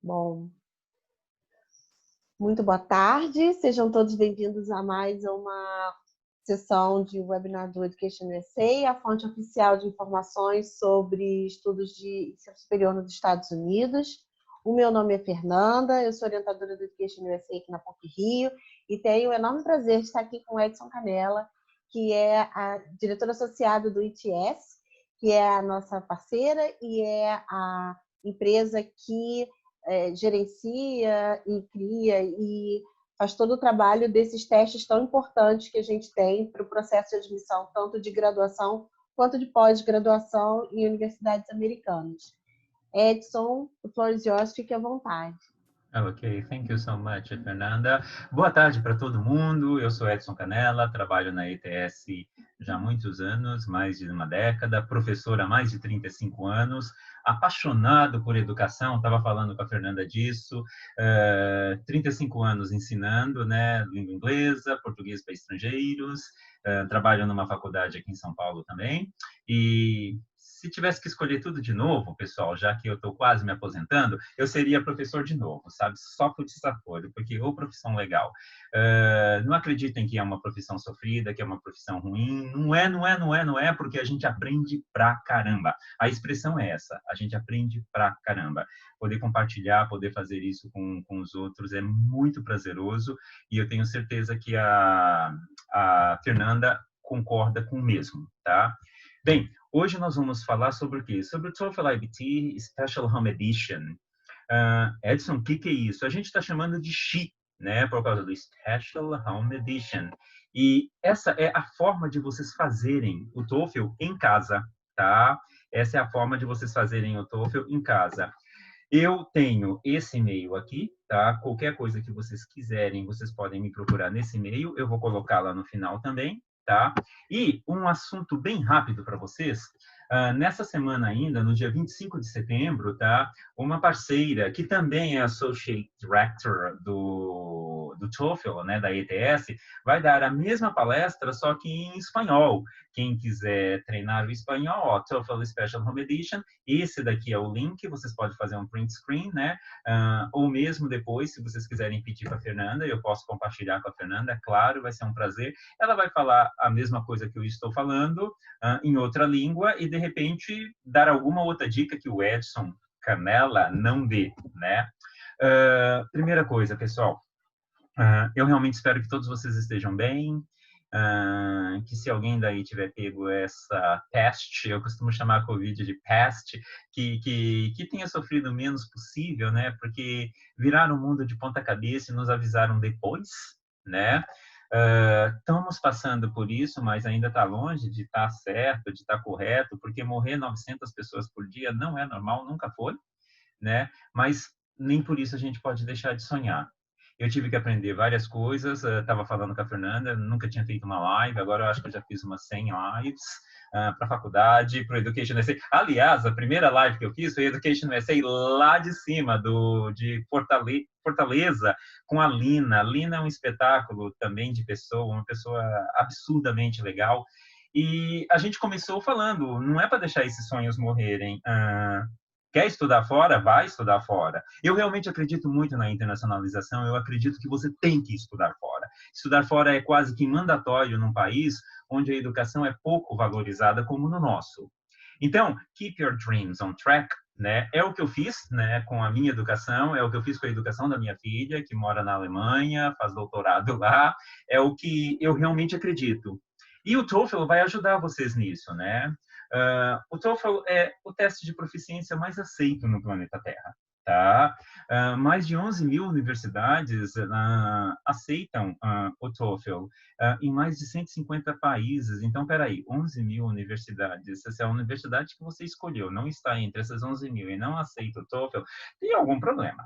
Bom, muito boa tarde, sejam todos bem-vindos a mais uma sessão de webinar do Education USA, a fonte oficial de informações sobre estudos de ensino superior nos Estados Unidos. O meu nome é Fernanda, eu sou orientadora do Education USA aqui na PUC-Rio e tenho o enorme prazer de estar aqui com o Edson Canella, que é a diretora associada do ITS, que é a nossa parceira e é a empresa que gerencia e cria e faz todo o trabalho desses testes tão importantes que a gente tem para o processo de admissão, tanto de graduação quanto de pós-graduação em universidades americanas. Edson, o floor is yours, fique à vontade. Ok, thank you so much, Fernanda. Boa tarde para todo mundo. Eu sou Edson Canella, trabalho na ETS já há muitos anos, mais de uma década, professor há mais de 35 anos, apaixonado por educação, estava falando com a Fernanda disso, 35 anos ensinando, né, língua inglesa, português para estrangeiros, trabalho numa faculdade aqui em São Paulo também, e se tivesse que escolher tudo de novo, pessoal, já que eu estou quase me aposentando, eu seria professor de novo, sabe? Só por desaforo, porque ô profissão legal. Não acreditem que é uma profissão sofrida, que é uma profissão ruim. Não é, porque a gente aprende pra caramba. A expressão é essa, a gente aprende pra caramba. Poder compartilhar, poder fazer isso com os outros é muito prazeroso e eu tenho certeza que a Fernanda concorda com o mesmo, tá? Bem, hoje nós vamos falar sobre o quê? Sobre o TOEFL IBT Special Home Edition. Edson, o que é isso? A gente está chamando de SHE, né? Por causa do Special Home Edition. E essa é a forma de vocês fazerem o TOEFL em casa, tá? Essa é a forma de vocês fazerem o TOEFL em casa. Eu tenho esse e-mail aqui, tá? Qualquer coisa que vocês quiserem, vocês podem me procurar nesse e-mail. Eu vou colocar lá no final também, tá? E um assunto bem rápido para vocês. Nessa semana ainda, no dia 25 de setembro, tá? Uma parceira que também é Associate Director do TOEFL, né, da ETS, vai dar a mesma palestra, só que em espanhol. Quem quiser treinar o espanhol, ó, TOEFL Special Home Edition, esse daqui é o link, vocês podem fazer um print screen, né? Ou mesmo depois, se vocês quiserem pedir para a Fernanda, eu posso compartilhar com a Fernanda, claro, vai ser um prazer. Ela vai falar a mesma coisa que eu estou falando, em outra língua, e de repente dar alguma outra dica que o Edson Canella não dê, né? Primeira coisa, pessoal, eu realmente espero que todos vocês estejam bem, que se alguém daí tiver pego essa peste, eu costumo chamar a Covid de peste, que tenha sofrido o menos possível, né? Porque viraram o mundo de ponta cabeça e nos avisaram depois, né? Estamos passando por isso, mas ainda está longe de estar certo, de estar correto, porque morrer 900 pessoas por dia não é normal, nunca foi, né? Mas nem por isso a gente pode deixar de sonhar. Eu tive que aprender várias coisas, estava falando com a Fernanda, nunca tinha feito uma live, agora eu acho que eu já fiz umas 100 lives para a faculdade, para o Education USA. Aliás, a primeira live que eu fiz foi Education USA lá de cima, de Fortaleza, com a Lina. A Lina é um espetáculo também de pessoa, uma pessoa absurdamente legal. E a gente começou falando, não é para deixar esses sonhos morrerem. Quer estudar fora? Vai estudar fora. Eu realmente acredito muito na internacionalização, eu acredito que você tem que estudar fora. Estudar fora é quase que mandatório num país onde a educação é pouco valorizada como no nosso. Então, keep your dreams on track, né? É o que eu fiz, né, com a minha educação, é o que eu fiz com a educação da minha filha, que mora na Alemanha, faz doutorado lá, é o que eu realmente acredito. E o TOEFL vai ajudar vocês nisso, né? O TOEFL é o teste de proficiência mais aceito no planeta Terra. Tá? Mais de 11 mil universidades aceitam o TOEFL em mais de 150 países. Então, peraí, 11 mil universidades. Se é a universidade que você escolheu não está entre essas 11 mil e não aceita o TOEFL, tem algum problema.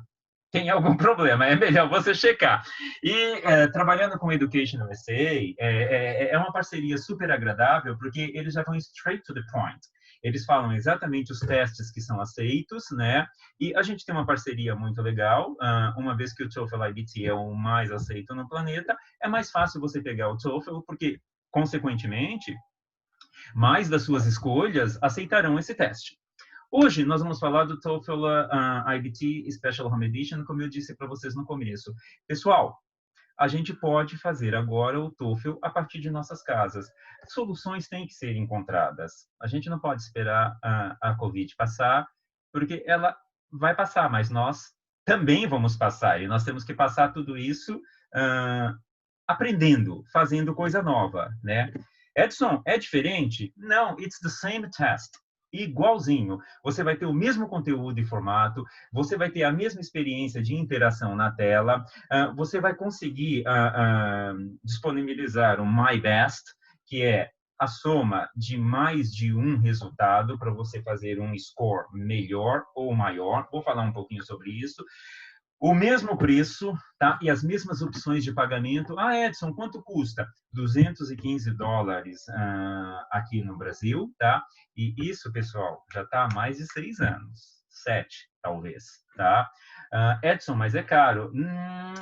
Tem algum problema, é melhor você checar. E trabalhando com Education USA, é uma parceria super agradável, porque eles já vão straight to the point. Eles falam exatamente os testes que são aceitos, né? E a gente tem uma parceria muito legal, uma vez que o TOEFL IBT é o mais aceito no planeta, é mais fácil você pegar o TOEFL, porque, consequentemente, mais das suas escolhas aceitarão esse teste. Hoje nós vamos falar do TOEFL IBT Special Home Edition, como eu disse para vocês no começo. Pessoal, a gente pode fazer agora o TOEFL a partir de nossas casas. Soluções têm que ser encontradas. A gente não pode esperar a Covid passar, porque ela vai passar, mas nós também vamos passar. E nós temos que passar tudo isso aprendendo, fazendo coisa nova, né? Edson, é diferente? Não, it's the same test. Igualzinho. Você vai ter o mesmo conteúdo e formato, você vai ter a mesma experiência de interação na tela, você vai conseguir disponibilizar o My Best, que é a soma de mais de um resultado para você fazer um score melhor ou maior. Vou falar um pouquinho sobre isso. O mesmo preço, tá? E as mesmas opções de pagamento. Ah, Edson, quanto custa? $215 aqui no Brasil, tá? E isso, pessoal, já está há mais de 6 anos. 7, talvez, tá? Edson, mas é caro.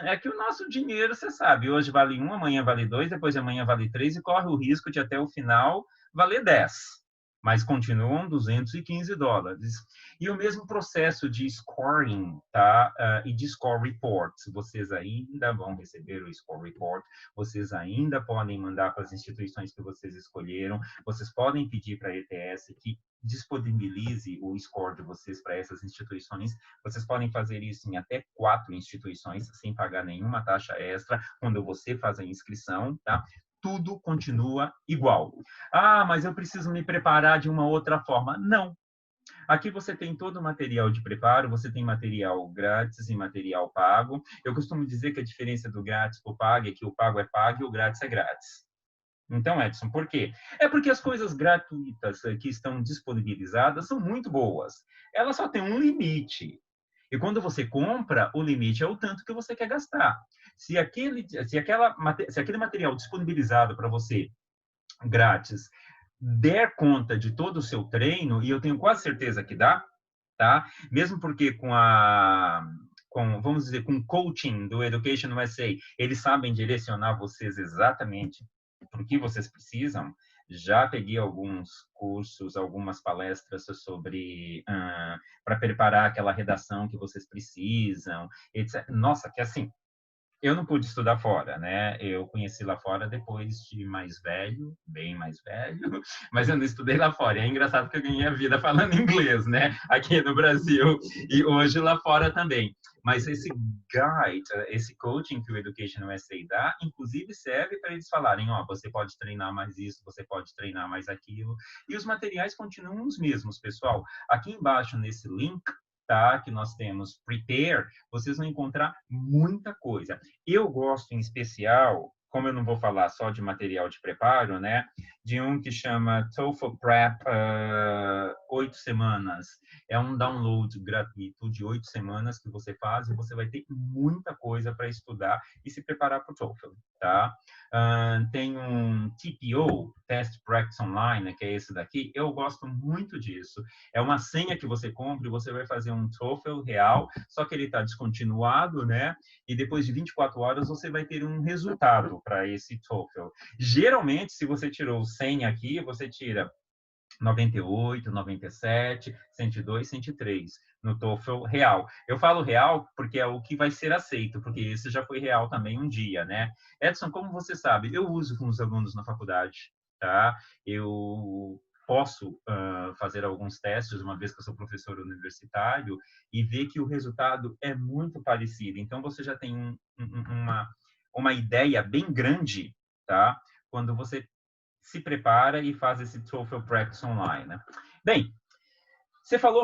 É que o nosso dinheiro, você sabe, hoje vale 1, amanhã vale 2, depois de amanhã vale 3 e corre o risco de até o final valer 10. Mas continuam $215. E o mesmo processo de scoring, tá? E de score reports. Vocês ainda vão receber o score report, vocês ainda podem mandar para as instituições que vocês escolheram, vocês podem pedir para a ETS que disponibilize o score de vocês para essas instituições. Vocês podem fazer isso em até 4 instituições, sem pagar nenhuma taxa extra, quando você faz a inscrição, tá? Tudo continua igual. Ah, mas eu preciso me preparar de uma outra forma. Não. Aqui você tem todo o material de preparo, você tem material grátis e material pago. Eu costumo dizer que a diferença do grátis para o pago é que o pago é pago e o grátis é grátis. Então, Edson, por quê? É porque as coisas gratuitas que estão disponibilizadas são muito boas. Elas só têm um limite. E quando você compra, o limite é o tanto que você quer gastar. Se aquele material disponibilizado para você grátis der conta de todo o seu treino, e eu tenho quase certeza que dá, tá? Mesmo porque vamos dizer, com o coaching do Education USA, eles sabem direcionar vocês exatamente para o que vocês precisam. Já peguei alguns cursos, algumas palestras sobre para preparar aquela redação que vocês precisam, etc. Nossa, que assim, eu não pude estudar fora, né? Eu conheci lá fora depois de mais velho, bem mais velho, mas eu não estudei lá fora. É engraçado que eu ganhei a vida falando inglês, né? Aqui no Brasil e hoje lá fora também. Mas esse guide, esse coaching que o Education USA dá, inclusive serve para eles falarem, ó, você pode treinar mais isso, você pode treinar mais aquilo. E os materiais continuam os mesmos, pessoal. Aqui embaixo nesse link, tá, que nós temos Prepare, vocês vão encontrar muita coisa. Eu gosto em especial, como eu não vou falar só de material de preparo, né, de um que chama TOEFL Prep 8 semanas. É um download gratuito de 8 semanas que você faz e você vai ter muita coisa para estudar e se preparar para o TOEFL, tá? Tem um TPO, Test Practice Online, que é esse daqui. Eu gosto muito disso. É uma senha que você compra e você vai fazer um TOEFL real, só que ele está descontinuado, né? E depois de 24 horas você vai ter um resultado para esse TOEFL. Geralmente, se você tirou 100 aqui, você tira 98, 97, 102, 103 no TOEFL real. Eu falo real porque é o que vai ser aceito, porque esse já foi real também um dia, né? Edson, como você sabe, eu uso com os alunos na faculdade, tá? Eu posso fazer alguns testes, uma vez que eu sou professor universitário, e ver que o resultado é muito parecido. Então, você já tem uma ideia bem grande, tá? Quando você se prepara e faz esse TOEFL Practice Online, né? Bem, você falou,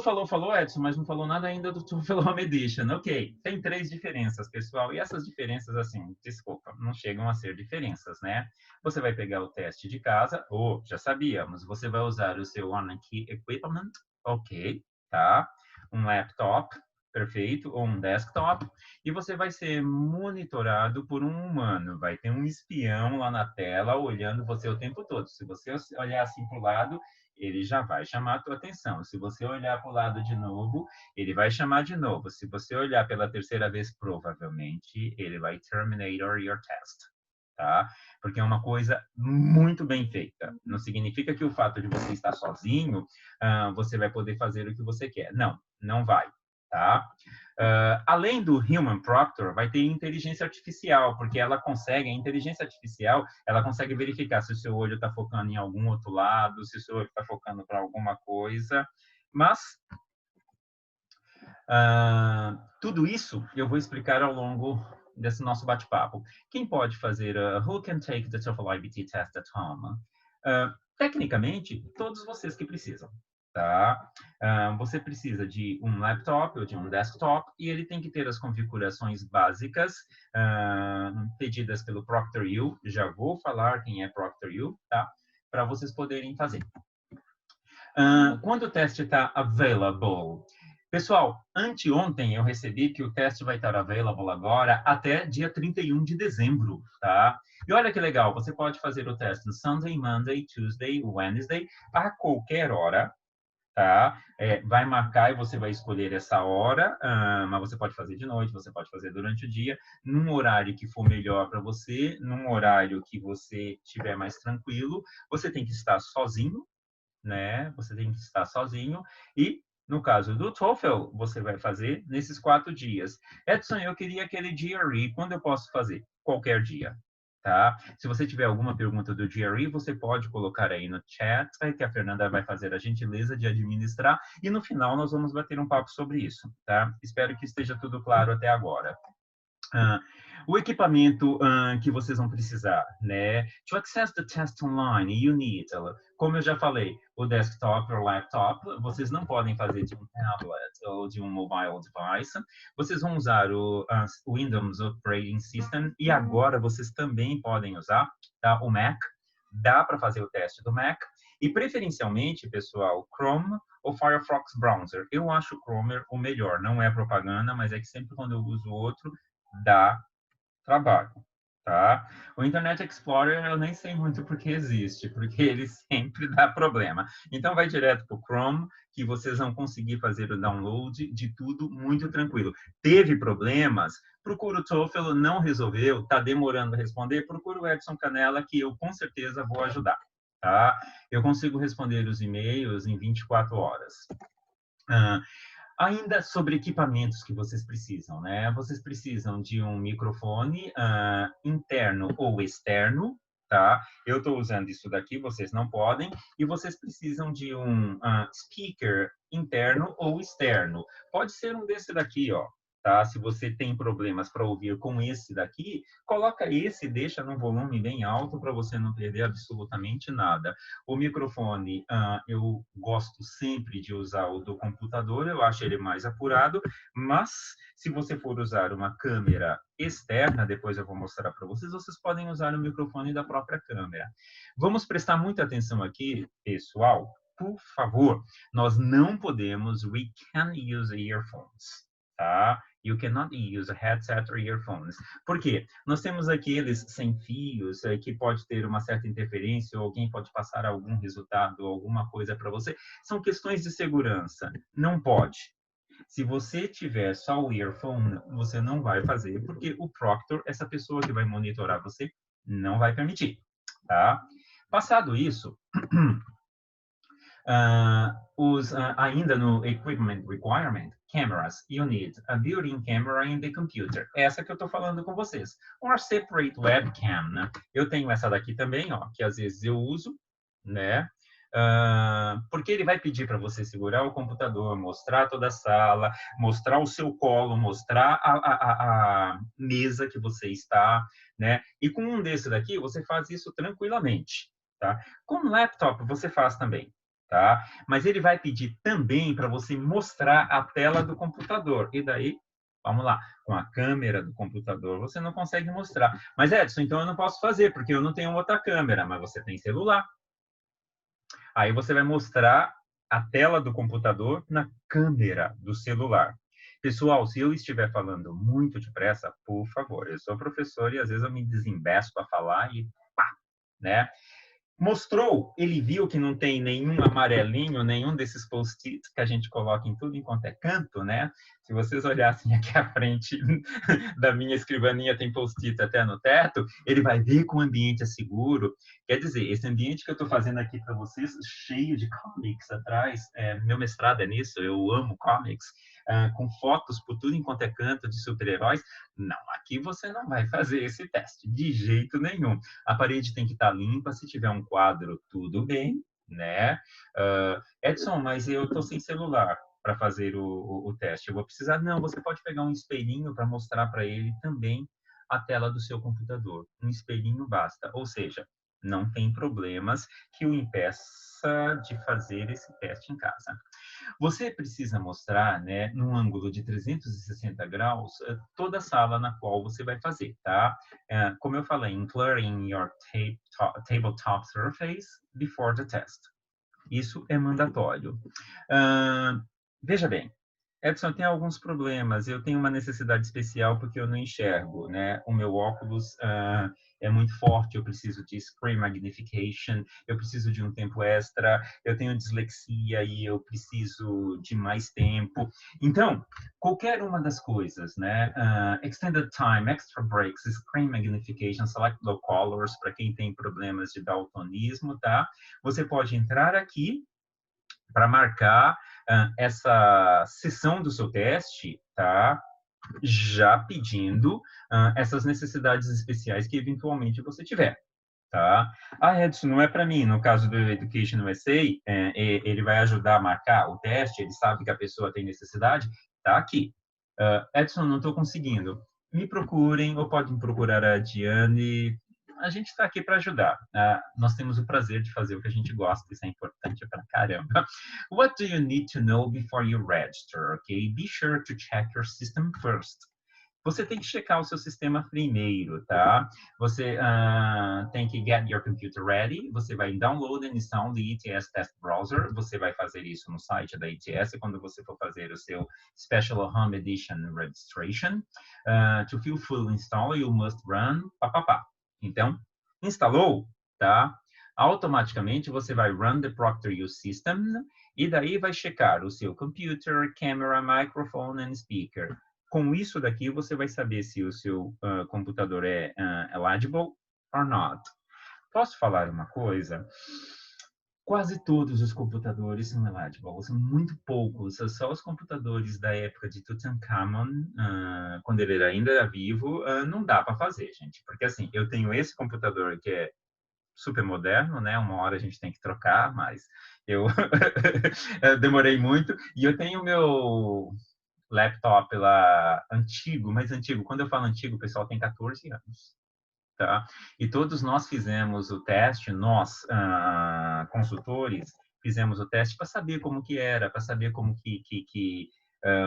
Edson, mas não falou nada ainda do TOEFL Home Edition. Ok, tem 3 diferenças, pessoal, e essas diferenças, assim, desculpa, não chegam a ser diferenças, né? Você vai pegar o teste de casa, já sabíamos, você vai usar o seu on-key equipment, ok, tá? Um laptop, perfeito, ou um desktop, e você vai ser monitorado por um humano. Vai ter um espião lá na tela olhando você o tempo todo. Se você olhar assim para o lado, ele já vai chamar a tua atenção. Se você olhar para o lado de novo, ele vai chamar de novo. Se você olhar pela terceira vez, provavelmente ele vai terminate your test. tá? Porque é uma coisa muito bem feita. Não significa que o fato de você estar sozinho, você vai poder fazer o que você quer. Não, não vai, tá? Além do Human Proctor, vai ter inteligência artificial, porque ela consegue, a inteligência artificial, ela consegue verificar se o seu olho está focando em algum outro lado, se o seu olho está focando para alguma coisa, mas tudo isso eu vou explicar ao longo desse nosso bate-papo. Quem pode fazer Who can take the TOEFL IBT test at home? Tecnicamente, todos vocês que precisam, tá? Você precisa de um laptop ou de um desktop e ele tem que ter as configurações básicas pedidas pelo ProctorU. Já vou falar quem é ProctorU, tá? Para vocês poderem fazer. Quando o teste está available? Pessoal, anteontem eu recebi que o teste vai estar available agora até dia 31 de dezembro, tá? E olha que legal, você pode fazer o teste no Sunday, Monday, Tuesday, Wednesday, a qualquer hora, tá? Vai marcar e você vai escolher essa hora, mas você pode fazer de noite, você pode fazer durante o dia, num horário que for melhor para você, num horário que você estiver mais tranquilo. Você tem que estar sozinho, né? Você tem que estar sozinho e no caso do TOEFL, você vai fazer nesses 4 dias. Edson, eu queria aquele GRE. Quando eu posso fazer? Qualquer dia, tá? Se você tiver alguma pergunta do GRE, você pode colocar aí no chat, que a Fernanda vai fazer a gentileza de administrar. E no final nós vamos bater um papo sobre isso, tá? Espero que esteja tudo claro até agora. O equipamento que vocês vão precisar, né? To access the test online, you need, como eu já falei, o desktop ou laptop. Vocês não podem fazer de um tablet ou de um mobile device. Vocês vão usar o Windows Operating System e agora vocês também podem usar, tá, o Mac. Dá para fazer o teste do Mac. E preferencialmente, pessoal, Chrome ou Firefox Browser. Eu acho o Chrome o melhor. Não é propaganda, mas é que sempre quando eu uso outro, dá trabalho, tá? O Internet Explorer eu nem sei muito porque existe, porque ele sempre dá problema. Então vai direto para o Chrome, que vocês vão conseguir fazer o download de tudo muito tranquilo. Teve problemas? Procura o TOEFL, não resolveu, está demorando a responder, procura o Edson Canella, que eu com certeza vou ajudar, tá? Eu consigo responder os e-mails em 24 horas. Ainda sobre equipamentos que vocês precisam, né? Vocês precisam de um microfone interno ou externo, tá? Eu estou usando isso daqui, vocês não podem. E vocês precisam de um speaker interno ou externo. Pode ser um desse daqui, ó. Tá? Se você tem problemas para ouvir com esse daqui, coloca esse e deixa num volume bem alto para você não perder absolutamente nada. O microfone, eu gosto sempre de usar o do computador, eu acho ele mais apurado, mas se você for usar uma câmera externa, depois eu vou mostrar para vocês, vocês podem usar o microfone da própria câmera. Vamos prestar muita atenção aqui, pessoal, por favor. Nós não podemos, we can use earphones, tá? You cannot use a headset or earphones. Por quê? Nós temos aqueles sem fios, que pode ter uma certa interferência, ou alguém pode passar algum resultado, alguma coisa para você. São questões de segurança. Não pode. Se você tiver só o earphone, você não vai fazer, porque o Proctor, essa pessoa que vai monitorar você, não vai permitir, tá? Passado isso, ainda no Equipment Requirement, cameras, you need a built-in camera in the computer. Essa que eu estou falando com vocês. Or separate webcam, né? Eu tenho essa daqui também, ó, que às vezes eu uso, né? Porque ele vai pedir para você segurar o computador, mostrar toda a sala, mostrar o seu colo, mostrar a mesa que você está, né? E com um desse daqui, você faz isso tranquilamente, tá? Com o laptop, você faz também. Tá? Mas ele vai pedir também para você mostrar a tela do computador. E daí, vamos lá, com a câmera do computador você não consegue mostrar. Mas Edson, então eu não posso fazer, porque eu não tenho outra câmera, mas você tem celular. Aí você vai mostrar a tela do computador na câmera do celular. Pessoal, se eu estiver falando muito depressa, por favor, eu sou professor e às vezes eu me desembesto a falar e pá, né? Mostrou, ele viu que não tem nenhum amarelinho, nenhum desses post-its que a gente coloca em tudo enquanto é canto, né? Se vocês olhassem aqui à frente da minha escrivaninha, tem post-it até no teto, ele vai ver que o ambiente é seguro. Quer dizer, esse ambiente que eu estou fazendo aqui para vocês, cheio de comics atrás, meu mestrado é nisso, eu amo comics, com fotos por tudo enquanto é canto de super-heróis. Não, aqui você não vai fazer esse teste, de jeito nenhum. A parede tem que estar limpa, se tiver um quadro, tudo bem, né? Edson, mas eu estou sem celular para fazer o teste. Eu vou precisar? Não, você pode pegar um espelhinho para mostrar para ele também a tela do seu computador. Um espelhinho basta. Ou seja, não tem problemas que o impeça de fazer esse teste em casa. Você precisa mostrar, né, num ângulo de 360 graus, toda a sala na qual você vai fazer, tá? Como eu falei, including your tabletop surface before the test. Isso é mandatório. Veja bem, Edson, tem alguns problemas. Eu tenho uma necessidade especial porque eu não enxergo, né? O meu óculos é muito forte, eu preciso de screen magnification, eu preciso de um tempo extra, eu tenho dislexia e eu preciso de mais tempo. Então, qualquer uma das coisas, né? Extended time, extra breaks, screen magnification, select low colors, para quem tem problemas de daltonismo, tá? Você pode entrar aqui para marcar essa sessão do seu teste, tá? Já pedindo essas necessidades especiais que eventualmente você tiver, tá? Edson, não é para mim. No caso do Education USA, ele vai ajudar a marcar o teste, ele sabe que a pessoa tem necessidade, tá aqui. Edson, não estou conseguindo. Me procurem, ou podem procurar a Diane. A gente está aqui para ajudar. Nós temos o prazer de fazer o que a gente gosta, isso é importante pra caramba. What do you need to know before you register? Okay, be sure to check your system first. Você tem que checar o seu sistema primeiro, tá? Você tem que get your computer ready. Você vai download and install the ETS Test Browser. Você vai fazer isso no site da ETS quando você for fazer o seu Special Home Edition Registration. To feel full install, you must run papapá. Então, instalou, tá? Automaticamente você vai run the Proctor U System e daí vai checar o seu computer, camera, microphone and speaker. Com isso daqui, você vai saber se o seu computador é eligible or not. Posso falar uma coisa? Quase todos os computadores são eligible, são muito poucos. Só os computadores da época de Tutankhamon, quando ele ainda era vivo, não dá para fazer, gente. Porque assim, eu tenho esse computador que é super moderno, né? Uma hora a gente tem que trocar, mas eu demorei muito. E eu tenho o meu laptop lá antigo, mais antigo. Quando eu falo antigo, o pessoal tem 14 anos. Tá? E todos nós fizemos o teste, nós, consultores, fizemos o teste para saber como que era, para saber como que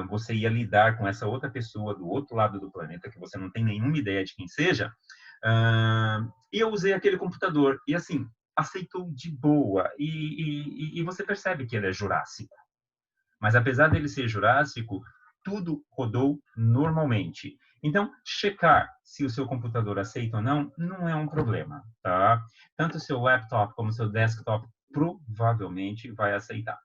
você ia lidar com essa outra pessoa do outro lado do planeta, que você não tem nenhuma ideia de quem seja. E eu usei aquele computador, e assim, aceitou de boa. E você percebe que ele é jurássico. Mas apesar dele ser jurássico, tudo rodou normalmente. Então, checar se o seu computador aceita ou não, não é um problema, tá? Tanto o seu laptop como o seu desktop provavelmente vai aceitar.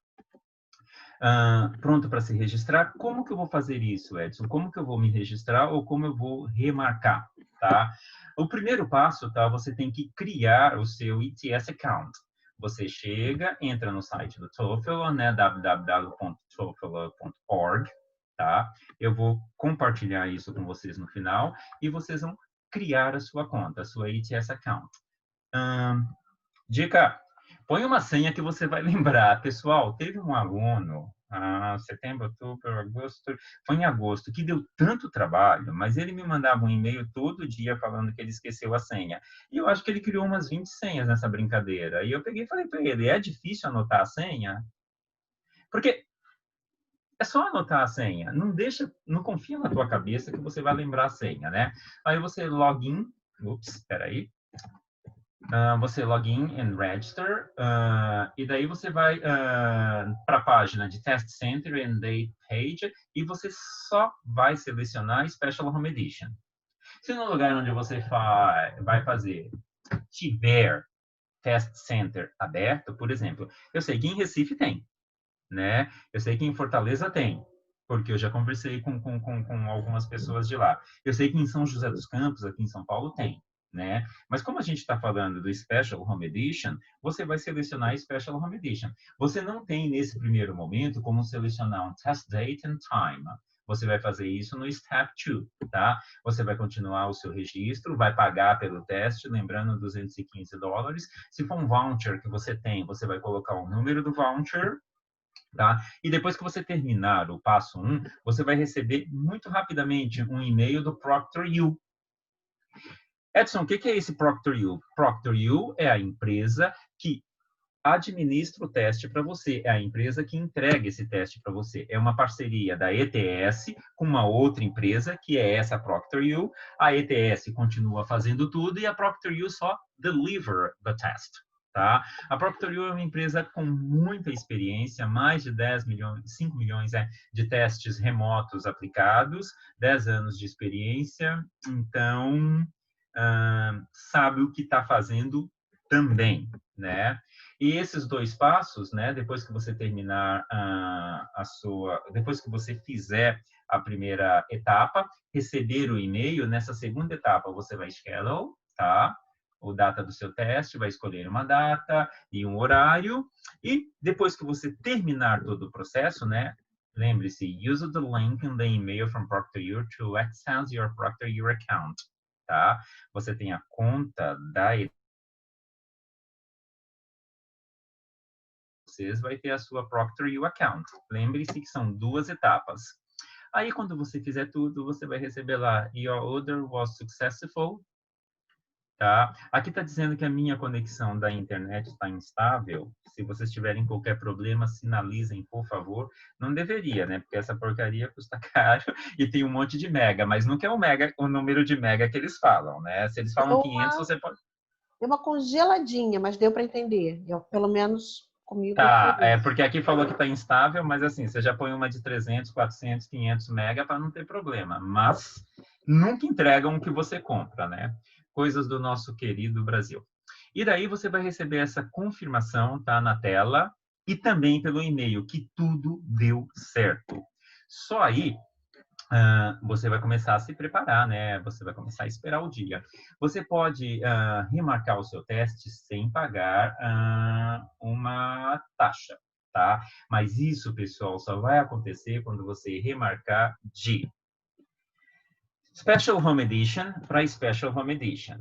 Pronto para se registrar? Como que eu vou fazer isso, Edson? Como que eu vou me registrar ou como eu vou remarcar, tá? O primeiro passo, tá? Você tem que criar o seu ETS account. Você chega, entra no site do TOEFL, né? www.toefl.org, tá? Eu vou compartilhar isso com vocês no final e vocês vão criar a sua conta, a sua ETS account. Dica: põe uma senha que você vai lembrar. Pessoal, teve um aluno, setembro, outubro, agosto, foi em agosto, que deu tanto trabalho, mas ele me mandava um e-mail todo dia falando que ele esqueceu a senha. E eu acho que ele criou umas 20 senhas nessa brincadeira. E eu peguei e falei para ele, é difícil anotar a senha? Porque é só anotar a senha. Não confia na tua cabeça que você vai lembrar a senha, né? Aí você login, espera aí. Você login and register, e daí você vai para a página de Test Center and Date Page e você só vai selecionar Special Home Edition. Se no lugar onde você vai fazer tiver test center aberto, por exemplo, eu sei que em Recife tem, né? Eu sei que em Fortaleza tem, porque eu já conversei com algumas pessoas de lá. Eu sei que em São José dos Campos, aqui em São Paulo, tem, né? Mas como a gente está falando do Special Home Edition, você vai selecionar Special Home Edition. Você não tem, nesse primeiro momento, como selecionar um Test Date and Time. Você vai fazer isso no Step 2, tá? Você vai continuar o seu registro, vai pagar pelo teste, lembrando, $215. Se for um voucher que você tem, você vai colocar o número do voucher, tá? E depois que você terminar o passo 1, você vai receber muito rapidamente um e-mail do ProctorU. Edson, o que é esse ProctorU? ProctorU é a empresa que administra o teste para você, é a empresa que entrega esse teste para você. É uma parceria da ETS com uma outra empresa, que é essa ProctorU. A ETS continua fazendo tudo e a ProctorU só deliver the test. Tá? A ProctorU é uma empresa com muita experiência, mais de 10 milhões, 5 milhões de testes remotos aplicados, 10 anos de experiência, então sabe o que está fazendo também, né? E esses dois passos, né, depois que você terminar depois que você fizer a primeira etapa, receber o e-mail, nessa segunda etapa você vai schedule, tá? O data do seu teste, vai escolher uma data e um horário, e depois que você terminar todo o processo, né, lembre-se, use the link in the email from ProctorU to access your ProctorU account, tá? Você tem a conta da vocês vai ter a sua ProctorU account. Lembre-se que são 2 etapas. Aí, quando você fizer tudo, você vai receber lá, your order was successful, tá? Aqui está dizendo que a minha conexão da internet está instável. Se vocês tiverem qualquer problema, sinalizem, por favor. Não deveria, né? Porque essa porcaria custa caro e tem um monte de mega, mas nunca é o número de mega que eles falam, né? Se eles falam 500, você pode... Deu uma congeladinha, mas deu para entender. Eu, pelo menos comigo foi Tá, isso. porque aqui falou que está instável, mas assim, você já põe uma de 300, 400, 500 mega para não ter problema. Mas nunca entregam o que você compra, né? Coisas do nosso querido Brasil. E daí você vai receber essa confirmação, tá, na tela, e também pelo e-mail, que tudo deu certo. Só aí você vai começar a se preparar, né? Você vai começar a esperar o dia. Você pode remarcar o seu teste sem pagar uma taxa, tá? Mas isso, pessoal, só vai acontecer quando você remarcar de Special Home Edition para Special Home Edition.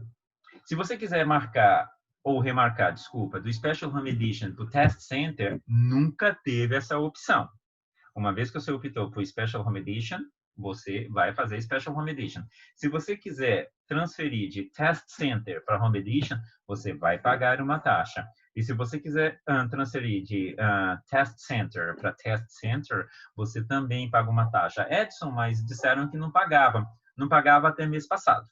Se você quiser marcar ou remarcar, desculpa, do Special Home Edition para o Test Center, nunca teve essa opção. Uma vez que você optou por Special Home Edition, você vai fazer Special Home Edition. Se você quiser transferir de Test Center para Home Edition, você vai pagar uma taxa. E se você quiser transferir de Test Center para Test Center, você também paga uma taxa. Edson, mas disseram que não pagava. Não pagava até mês passado.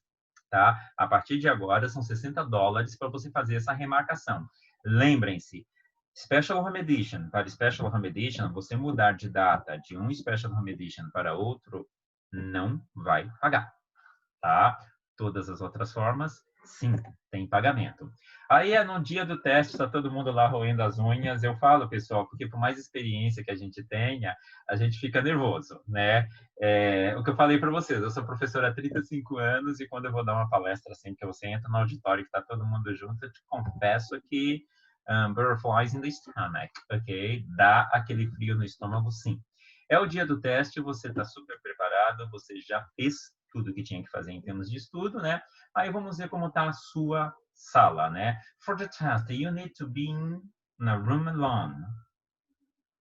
Tá? A partir de agora, são $60 para você fazer essa remarcação. Lembrem-se, Special Home Edition para Special Home Edition, você mudar de data de um Special Home Edition para outro, não vai pagar, tá? Todas as outras formas, sim, tem pagamento. Aí, no dia do teste, está todo mundo lá roendo as unhas. Eu falo, pessoal, porque por mais experiência que a gente tenha, a gente fica nervoso, né? O que eu falei para vocês, eu sou professora há 35 anos e quando eu vou dar uma palestra, assim, que você entra no auditório que está todo mundo junto, eu te confesso que butterflies in the stomach, ok? Dá aquele frio no estômago, sim. É o dia do teste, você está super preparado, você já fez tudo que tinha que fazer em termos de estudo, né? Aí vamos ver como está a sua sala, né? For the test, you need to be in a room alone.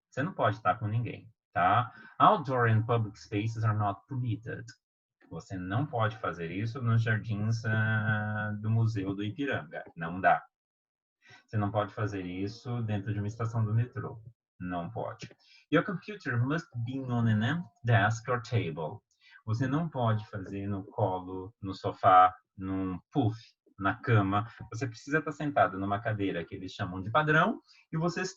Você não pode estar com ninguém, tá? Outdoor and public spaces are not permitted. Você não pode fazer isso nos jardins do Museu do Ipiranga. Não dá. Você não pode fazer isso dentro de uma estação do metrô. Não pode. Your computer must be on an empty desk or table. Você não pode fazer no colo, no sofá, num puff, na cama. Você precisa estar sentado numa cadeira que eles chamam de padrão e vocês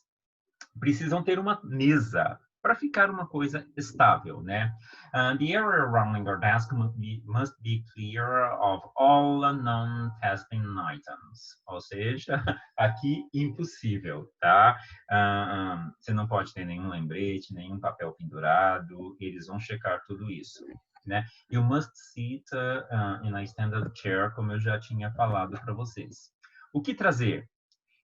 precisam ter uma mesa para ficar uma coisa estável, né? The area around your desk must be clear of all non-testing items. Ou seja, aqui impossível, tá? Você não pode ter nenhum lembrete, nenhum papel pendurado, eles vão checar tudo isso, né? You must sit in a standard chair, como eu já tinha falado para vocês. O que trazer?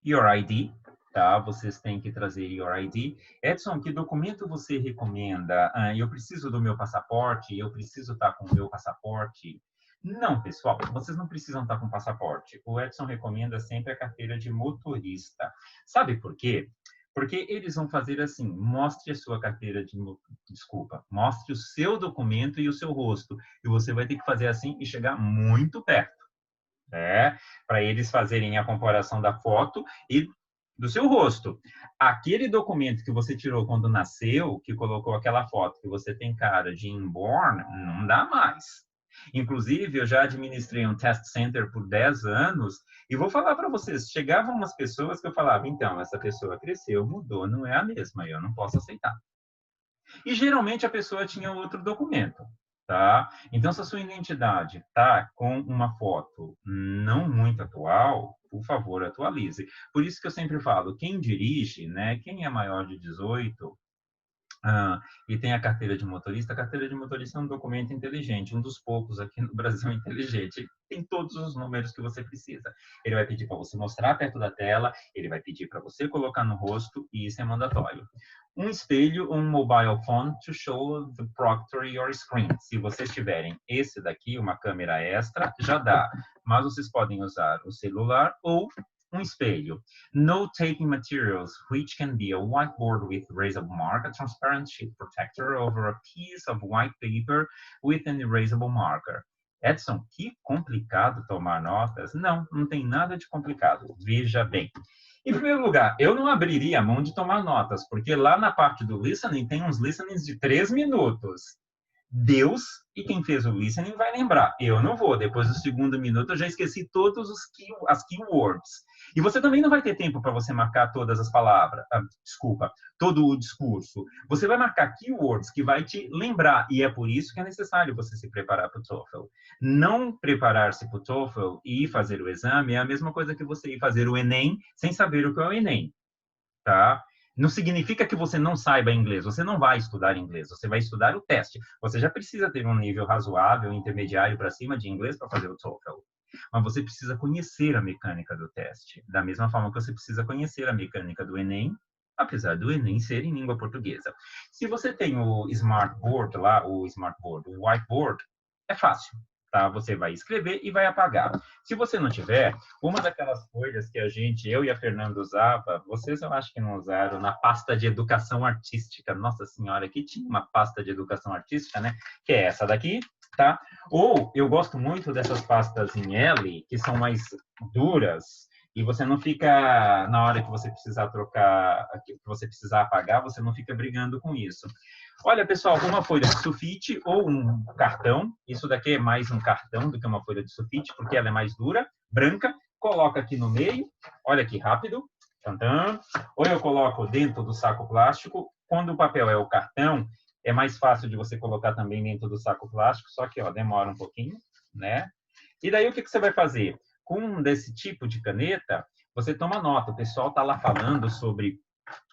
Your ID, tá? Vocês têm que trazer your ID. Edson, que documento você recomenda? Eu preciso do meu passaporte, eu preciso estar com o meu passaporte. Não, pessoal, vocês não precisam estar com passaporte. O Edson recomenda sempre a carteira de motorista. Sabe por quê? Porque eles vão fazer assim, mostre a sua carteira de... Desculpa, mostre o seu documento e o seu rosto. E você vai ter que fazer assim e chegar muito perto, né? Para eles fazerem a comparação da foto e do seu rosto. Aquele documento que você tirou quando nasceu, que colocou aquela foto que você tem cara de inborn, não dá mais. Inclusive, eu já administrei um test center por 10 anos e vou falar para vocês, chegavam umas pessoas que eu falava, então, essa pessoa cresceu, mudou, não é a mesma, eu não posso aceitar. E geralmente a pessoa tinha outro documento, tá? Então, se a sua identidade tá com uma foto não muito atual, por favor, atualize. Por isso que eu sempre falo, quem dirige, né, quem é maior de 18, e tem a carteira de motorista é um documento inteligente, um dos poucos aqui no Brasil inteligente. Tem todos os números que você precisa. Ele vai pedir para você mostrar perto da tela, ele vai pedir para você colocar no rosto, e isso é mandatório. Um espelho, um mobile phone to show the proctor your screen. Se vocês tiverem esse daqui, uma câmera extra, já dá. Mas vocês podem usar o celular ou um espelho. Note-taking materials, which can be a whiteboard with erasable mark, a transparent sheet protector over a piece of white paper with an erasable marker. Edson, que complicado tomar notas? Não, não tem nada de complicado. Veja bem. Em primeiro lugar, eu não abriria a mão de tomar notas, porque lá na parte do listening tem uns listenings de 3 minutos. Deus e quem fez o listening vai lembrar. Eu não vou. Depois do segundo minuto, eu já esqueci todas as keywords. E você também não vai ter tempo para você marcar todas as palavras. Todo o discurso. Você vai marcar keywords que vai te lembrar. E é por isso que é necessário você se preparar para o TOEFL. Não preparar-se para o TOEFL e fazer o exame é a mesma coisa que você ir fazer o Enem sem saber o que é o Enem. Tá? Não significa que você não saiba inglês, você não vai estudar inglês, você vai estudar o teste. Você já precisa ter um nível razoável, intermediário para cima de inglês para fazer o TOEFL. Mas você precisa conhecer a mecânica do teste, da mesma forma que você precisa conhecer a mecânica do Enem, apesar do Enem ser em língua portuguesa. Se você tem o Smartboard lá, o Whiteboard, é fácil. Tá? Você vai escrever e vai apagar. Se você não tiver, uma daquelas folhas que eu e a Fernanda usava, vocês eu acho que não usaram, na pasta de educação artística. Nossa senhora, aqui tinha uma pasta de educação artística, né? Que é essa daqui, tá? Ou eu gosto muito dessas pastas em L, que são mais duras, e você não fica, na hora que você precisar trocar, que você precisar apagar, você não fica brigando com isso. Olha, pessoal, uma folha de sulfite ou um cartão, isso daqui é mais um cartão do que uma folha de sulfite, porque ela é mais dura, branca, coloca aqui no meio, olha que rápido, tantã. Ou eu coloco dentro do saco plástico, quando o papel é o cartão, é mais fácil de você colocar também dentro do saco plástico, só que, ó, demora um pouquinho, né? E daí o que você vai fazer? Com desse tipo de caneta, você toma nota, o pessoal está lá falando sobre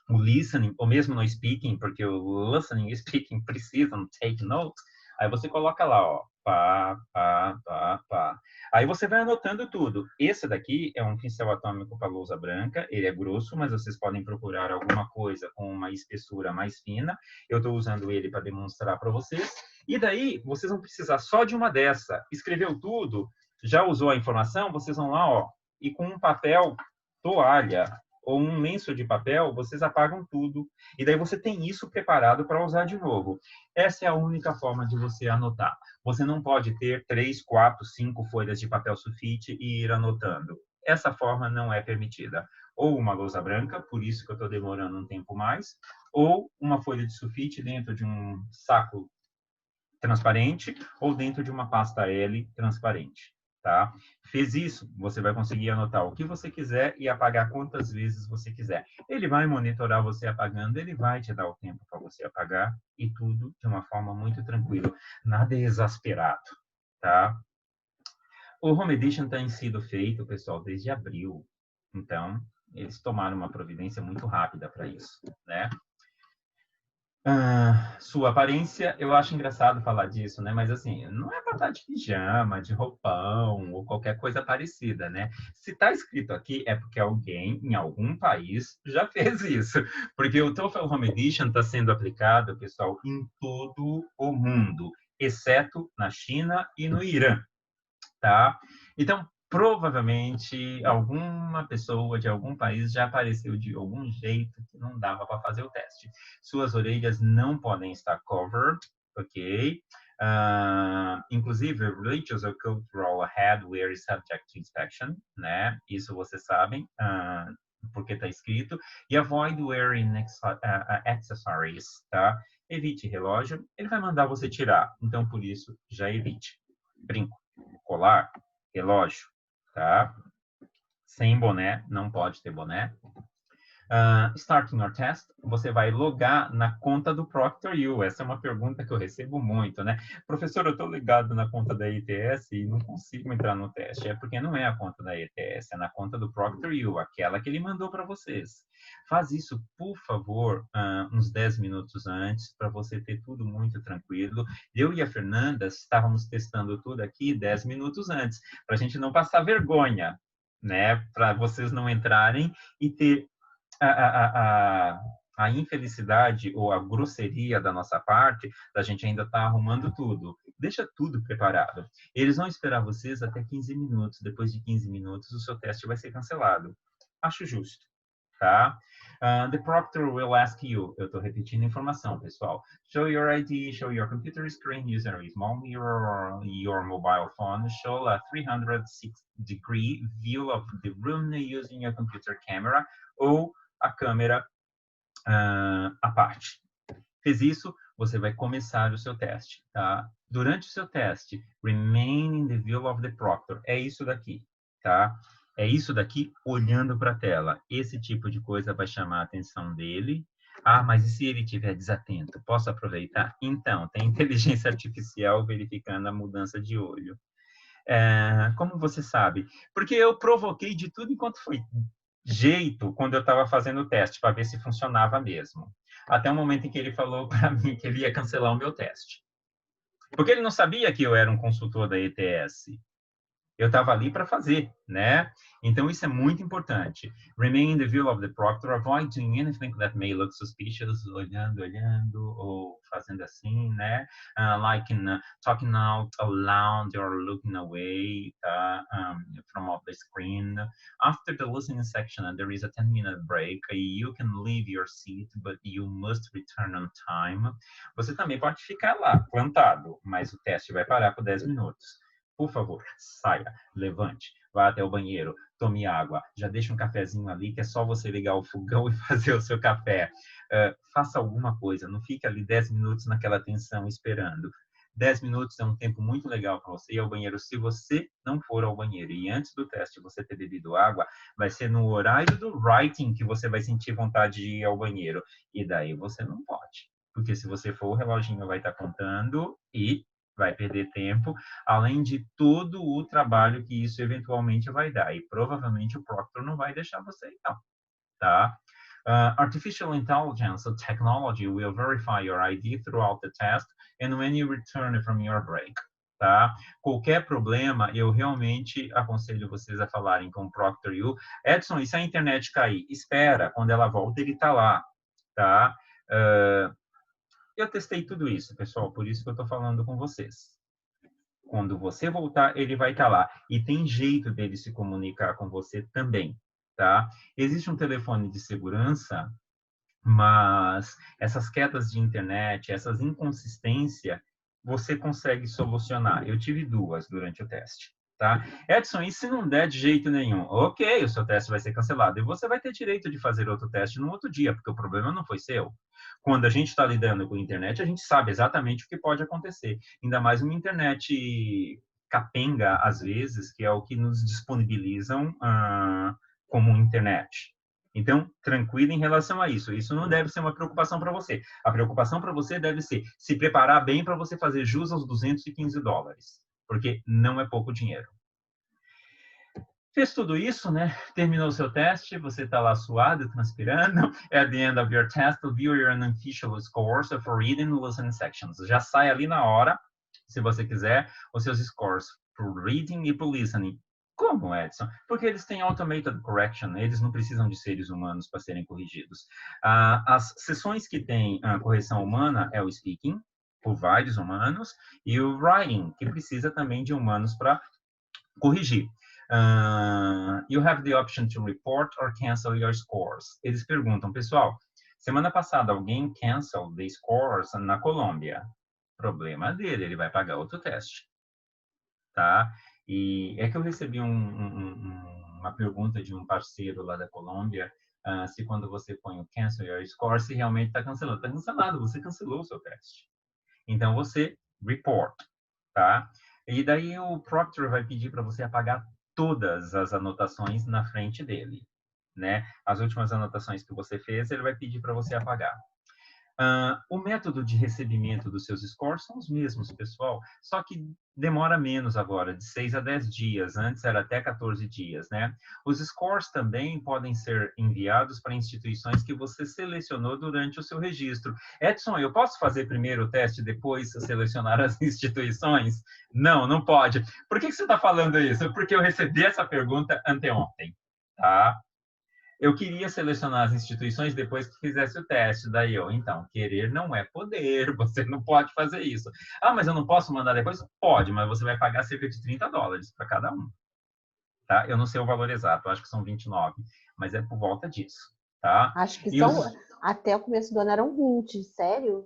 o listening, ou mesmo no speaking, porque o listening e speaking precisam take notes, aí você coloca lá, ó, pá, pá, pá, pá. Aí você vai anotando tudo. Esse daqui é um pincel atômico para lousa branca, ele é grosso, mas vocês podem procurar alguma coisa com uma espessura mais fina. Eu estou usando ele para demonstrar para vocês. E daí, vocês vão precisar só de uma dessa. Escreveu tudo, já usou a informação, vocês vão lá, ó, e com um papel toalha, ou um lenço de papel, vocês apagam tudo. E daí você tem isso preparado para usar de novo. Essa é a única forma de você anotar. Você não pode ter 3, 4, 5 folhas de papel sulfite e ir anotando. Essa forma não é permitida. Ou uma lousa branca, por isso que eu estou demorando um tempo mais, ou uma folha de sulfite dentro de um saco transparente, ou dentro de uma pasta L transparente. tá? Fez isso, você vai conseguir anotar o que você quiser e apagar quantas vezes você quiser. Ele vai monitorar você apagando, ele vai te dar o tempo para você apagar e tudo de uma forma muito tranquila. Nada é exasperado, tá? O Home Edition tem sido feito, pessoal, desde abril. Então, eles tomaram uma providência muito rápida para isso, né? Sua aparência, eu acho engraçado falar disso, né? Mas assim, não é para estar de pijama, de roupão ou qualquer coisa parecida, né? Se está escrito aqui, é porque alguém em algum país já fez isso. Porque o TOEFL Home Edition está sendo aplicado, pessoal, em todo o mundo, exceto na China e no Irã, tá? Então, provavelmente, alguma pessoa de algum país já apareceu de algum jeito que não dava para fazer o teste. Suas orelhas não podem estar covered, ok? Inclusive, religious or cultural headwear is subject to inspection, né? Isso vocês sabem, porque está escrito. E avoid wearing accessories, tá? Evite relógio, ele vai mandar você tirar. Então, por isso, já evite. Brinco, colar, relógio, tá? Sem boné, não pode ter boné. Starting your test, você vai logar na conta do ProctorU. Essa é uma pergunta que eu recebo muito, né? Professor, eu estou ligado na conta da ETS e não consigo entrar no teste. É porque não é a conta da ETS, é na conta do ProctorU, aquela que ele mandou para vocês. Faz isso, por favor, uns 10 minutos antes, para você ter tudo muito tranquilo. Eu e a Fernanda estávamos testando tudo aqui 10 minutos antes, para a gente não passar vergonha, né? Para vocês não entrarem e ter a infelicidade ou a grosseria da nossa parte, da gente ainda estar arrumando tudo. Deixa tudo preparado. Eles vão esperar vocês até 15 minutos. Depois de 15 minutos, o seu teste vai ser cancelado. Acho justo, tá? The proctor will ask you, eu estou repetindo a informação, pessoal. Show your ID, show your computer screen, using a small mirror or your mobile phone. Show a 360-degree view of the room using your computer camera ou a câmera à parte. Fez isso, você vai começar o seu teste, tá? Durante o seu teste, remain in the view of the proctor. É isso daqui, tá? É isso daqui olhando para a tela. Esse tipo de coisa vai chamar a atenção dele. Mas e se ele estiver desatento? Posso aproveitar? Então, tem inteligência artificial verificando a mudança de olho. Como você sabe? Porque eu provoquei de tudo enquanto foi jeito quando eu estava fazendo o teste, para ver se funcionava mesmo. Até o momento em que ele falou para mim que ele ia cancelar o meu teste. Porque ele não sabia que eu era um consultor da ETS. Eu estava ali para fazer, né? Então, isso é muito importante. Remain in the view of the proctor, avoid doing anything that may look suspicious, olhando, ou fazendo assim, né? Like talking out loud or looking away from off the screen. After the listening section, there is a 10-minute break. You can leave your seat, but you must return on time. Você também pode ficar lá, plantado, mas o teste vai parar por 10 minutos. Por favor, saia, levante, vá até o banheiro, tome água, já deixa um cafezinho ali, que é só você ligar o fogão e fazer o seu café. Faça alguma coisa, não fique ali 10 minutos naquela tensão esperando. 10 minutos é um tempo muito legal para você ir ao banheiro. Se você não for ao banheiro e antes do teste você ter bebido água, vai ser no horário do writing que você vai sentir vontade de ir ao banheiro. E daí você não pode. Porque se você for, o reloginho vai estar contando e vai perder tempo, além de todo o trabalho que isso eventualmente vai dar. E provavelmente o proctor não vai deixar você ir, não. Tá? Artificial intelligence technology will verify your ID throughout the test and when you return from your break. Tá? Qualquer problema, eu realmente aconselho vocês a falarem com o ProctorU. Edson, e se a internet cair? Espera, quando ela volta, ele está lá. Tá? Eu testei tudo isso, pessoal, por isso que eu estou falando com vocês. Quando você voltar, ele vai estar lá. E tem jeito dele se comunicar com você também, tá? Existe um telefone de segurança, mas essas quedas de internet, essas inconsistências, você consegue solucionar. Eu tive 2 durante o teste. Tá? Edson, e se não der de jeito nenhum? Ok, o seu teste vai ser cancelado. E você vai ter direito de fazer outro teste no outro dia, porque o problema não foi seu. Quando a gente está lidando com a internet, a gente sabe exatamente o que pode acontecer. Ainda mais uma internet capenga, às vezes, que é o que nos disponibilizam como internet. Então, tranquilo em relação a isso. Isso não deve ser uma preocupação para você. A preocupação para você deve ser se preparar bem para você fazer jus aos $215, porque não é pouco dinheiro. Fez tudo isso, né? Terminou o seu teste, você está lá suado, transpirando. At the end of your test, view your unofficial scores for reading, listening sections. Já sai ali na hora, se você quiser, os seus scores por reading e por listening. Como, Edson? Porque eles têm automated correction, eles não precisam de seres humanos para serem corrigidos. As sessões que têm correção humana é o speaking, por vários humanos, e o writing, que precisa também de humanos para corrigir. You have the option to report or cancel your scores. Eles perguntam, pessoal, semana passada alguém cancel the scores na Colômbia. Problema dele, ele vai pagar outro teste. Tá? E é que eu recebi uma pergunta de um parceiro lá da Colômbia, se quando você põe o cancel your score, se realmente está cancelado. Está cancelado, você cancelou o seu teste. Então, você report, tá? E daí o proctor vai pedir para você apagar todas as anotações na frente dele, né? As últimas anotações que você fez, ele vai pedir para você apagar. O método de recebimento dos seus scores são os mesmos, pessoal, só que demora menos agora, de 6 a 10 dias, antes era até 14 dias, né? Os scores também podem ser enviados para instituições que você selecionou durante o seu registro. Edson, eu posso fazer primeiro o teste e depois selecionar as instituições? Não, não pode. Por que você está falando isso? Porque eu recebi essa pergunta anteontem, tá? Eu queria selecionar as instituições depois que fizesse o teste. Daí eu, então, querer não é poder, você não pode fazer isso. Mas eu não posso mandar depois? Pode, mas você vai pagar cerca de $30 para cada um. Tá? Eu não sei o valor exato, acho que são 29, mas é por volta disso. Tá? Acho que até o começo do ano eram 20, sério?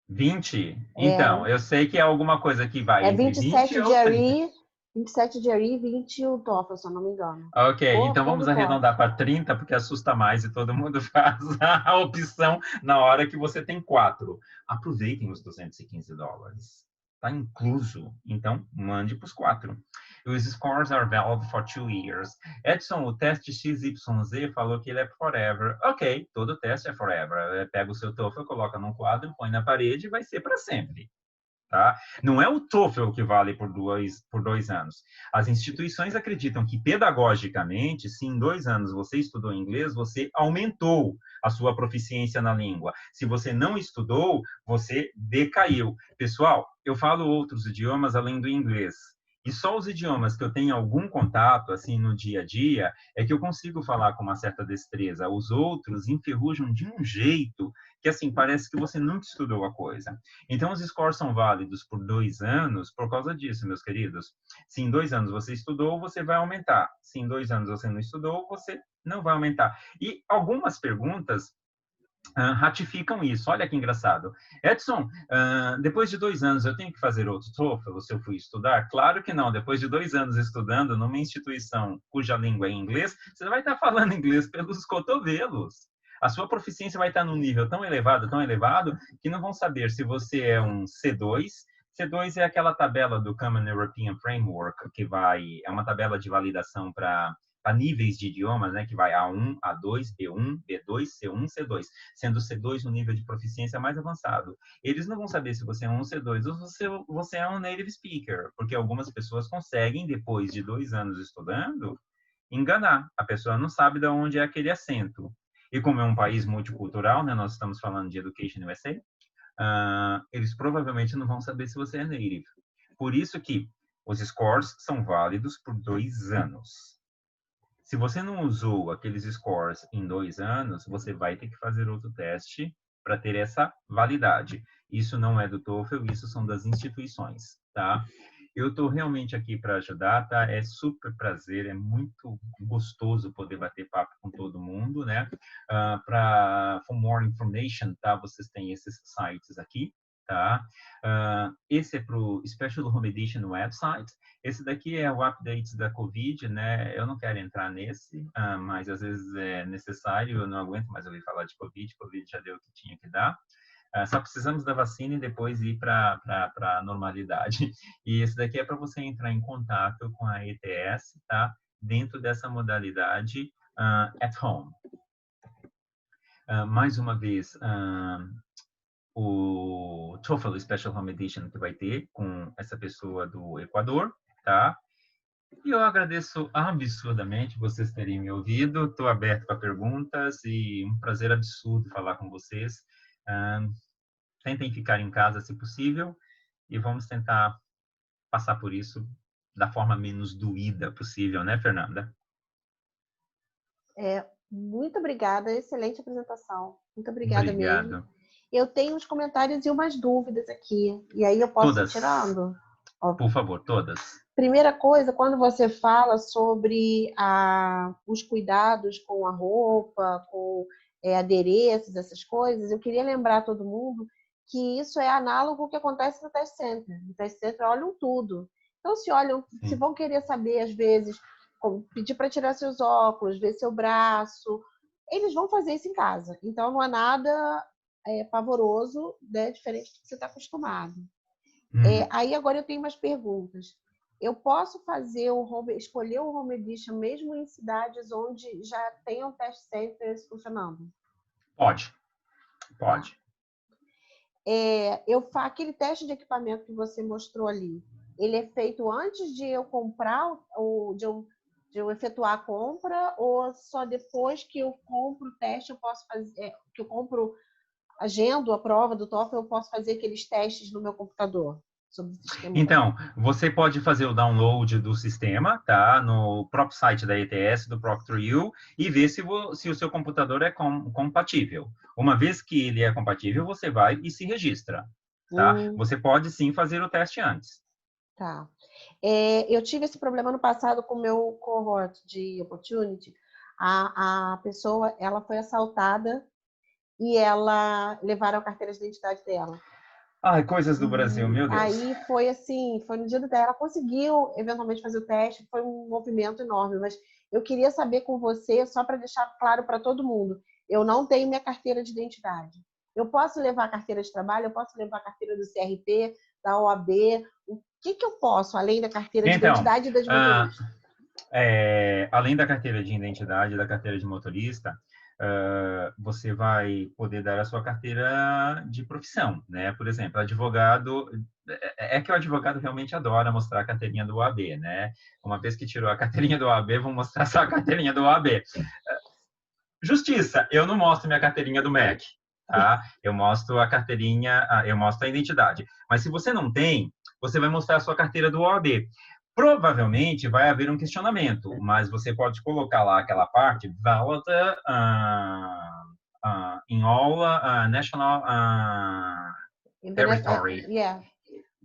20? Então, eu sei que é alguma coisa que vai entre 20 ou 30. 27 de ARI e 20 o TOEFL, se eu não me engano. Ok, então vamos arredondar para 30, porque assusta mais e todo mundo faz a opção na hora que você tem 4. Aproveitem os $215. Está incluso. Então, mande para os 4. Os scores are valid for 2 years. Edson, o teste XYZ falou que ele é forever. Ok, todo teste é forever. Pega o seu TOEFL, coloca num quadro, põe na parede e vai ser para sempre. Tá? Não é o TOEFL que vale por 2 anos. As instituições acreditam que, pedagogicamente, se em 2 anos você estudou inglês, você aumentou a sua proficiência na língua. Se você não estudou, você decaiu. Pessoal, eu falo outros idiomas além do inglês. E só os idiomas que eu tenho algum contato, assim, no dia a dia, é que eu consigo falar com uma certa destreza. Os outros enferrujam de um jeito que, assim, parece que você nunca estudou a coisa. Então, os scores são válidos por 2 anos por causa disso, meus queridos. Se em 2 anos você estudou, você vai aumentar. Se em 2 anos você não estudou, você não vai aumentar. E algumas perguntas ratificam isso. Olha que engraçado. Edson, depois de 2 anos eu tenho que fazer outro TOEFL se eu fui estudar? Claro que não. Depois de 2 anos estudando numa instituição cuja língua é inglês, você vai estar falando inglês pelos cotovelos. A sua proficiência vai estar num nível tão elevado, que não vão saber se você é um C2. C2 é aquela tabela do Common European Framework, que é uma tabela de validação para níveis de idiomas, né, que vai A1, A2, B1, B2, C1, C2, sendo C2 o nível de proficiência mais avançado. Eles não vão saber se você é um C2 ou se você é um native speaker, porque algumas pessoas conseguem, depois de 2 anos estudando, enganar. A pessoa não sabe de onde é aquele acento. E como é um país multicultural, né, nós estamos falando de Education USA, eles provavelmente não vão saber se você é native. Por isso que os scores são válidos por 2 anos. Se você não usou aqueles scores em 2 anos, você vai ter que fazer outro teste para ter essa validade. Isso não é do TOEFL, isso são das instituições, tá? Eu estou realmente aqui para ajudar, tá? É super prazer, é muito gostoso poder bater papo com todo mundo, né? For more information, tá? Vocês têm esses sites aqui, tá? Esse é para o Special Home Edition website. Esse daqui é o update da Covid, né? Eu não quero entrar nesse, mas às vezes é necessário, eu não aguento mais ouvir falar de Covid já deu o que tinha que dar. Só precisamos da vacina e depois ir para a normalidade. E esse daqui é para você entrar em contato com a ETS, tá? Dentro dessa modalidade at home. Mais uma vez, o TOEFL Special Home Edition que vai ter com essa pessoa do Equador, tá? E eu agradeço absurdamente vocês terem me ouvido. Estou aberto para perguntas e um prazer absurdo falar com vocês. Tentem ficar em casa se possível e vamos tentar passar por isso da forma menos doída possível, né, Fernanda? Muito obrigada, excelente apresentação. Muito obrigada Obrigado. mesmo. Eu tenho uns comentários e umas dúvidas aqui, e aí eu posso ir tirando? Por favor, todas. Primeira coisa, quando você fala sobre os cuidados com a roupa, com adereços, essas coisas, eu queria lembrar todo mundo que isso é análogo ao que acontece no test center. No test center olham tudo. Então, se vão querer saber, às vezes, pedir para tirar seus óculos, ver seu braço, eles vão fazer isso em casa. Então, não é nada pavoroso, né, diferente do que você está acostumado. Aí, agora eu tenho umas perguntas. Eu posso escolher o Home Edition mesmo em cidades onde já tenham test centers funcionando? Pode. Aquele teste de equipamento que você mostrou ali, ele é feito antes de eu comprar, ou de eu efetuar a compra, ou só depois que eu compro o teste eu posso fazer, que eu compro, agendo a prova do TOEFL, eu posso fazer aqueles testes no meu computador? Então, você pode fazer o download do sistema, tá? No próprio site da ETS, do ProctorU, e ver se o seu computador é compatível. Uma vez que ele é compatível, você vai e se registra, tá? Você pode sim fazer o teste antes. Tá. Eu tive esse problema no passado com o meu cohort de Opportunity. A pessoa, ela foi assaltada e levaram a carteira de identidade dela. Ai, coisas do Brasil, meu Deus. Aí foi assim, foi no dia do teste. Ela conseguiu eventualmente fazer o teste, foi um movimento enorme, mas eu queria saber com você, só para deixar claro para todo mundo, eu não tenho minha carteira de identidade. Eu posso levar a carteira de trabalho, eu posso levar a carteira do CRP, da OAB, o que eu posso, além da carteira de identidade e das motoristas? Além da carteira de identidade e da carteira de motorista, você vai poder dar a sua carteira de profissão, né? Por exemplo, advogado, que o advogado realmente adora mostrar a carteirinha do OAB, né? Uma vez que tirou a carteirinha do OAB, vão mostrar só a carteirinha do OAB. Justiça, eu não mostro minha carteirinha do MEC, tá? Eu mostro a carteirinha, eu mostro a identidade. Mas se você não tem, você vai mostrar a sua carteira do OAB. Provavelmente vai haver um questionamento, mas você pode colocar lá aquela parte valid in all national territory.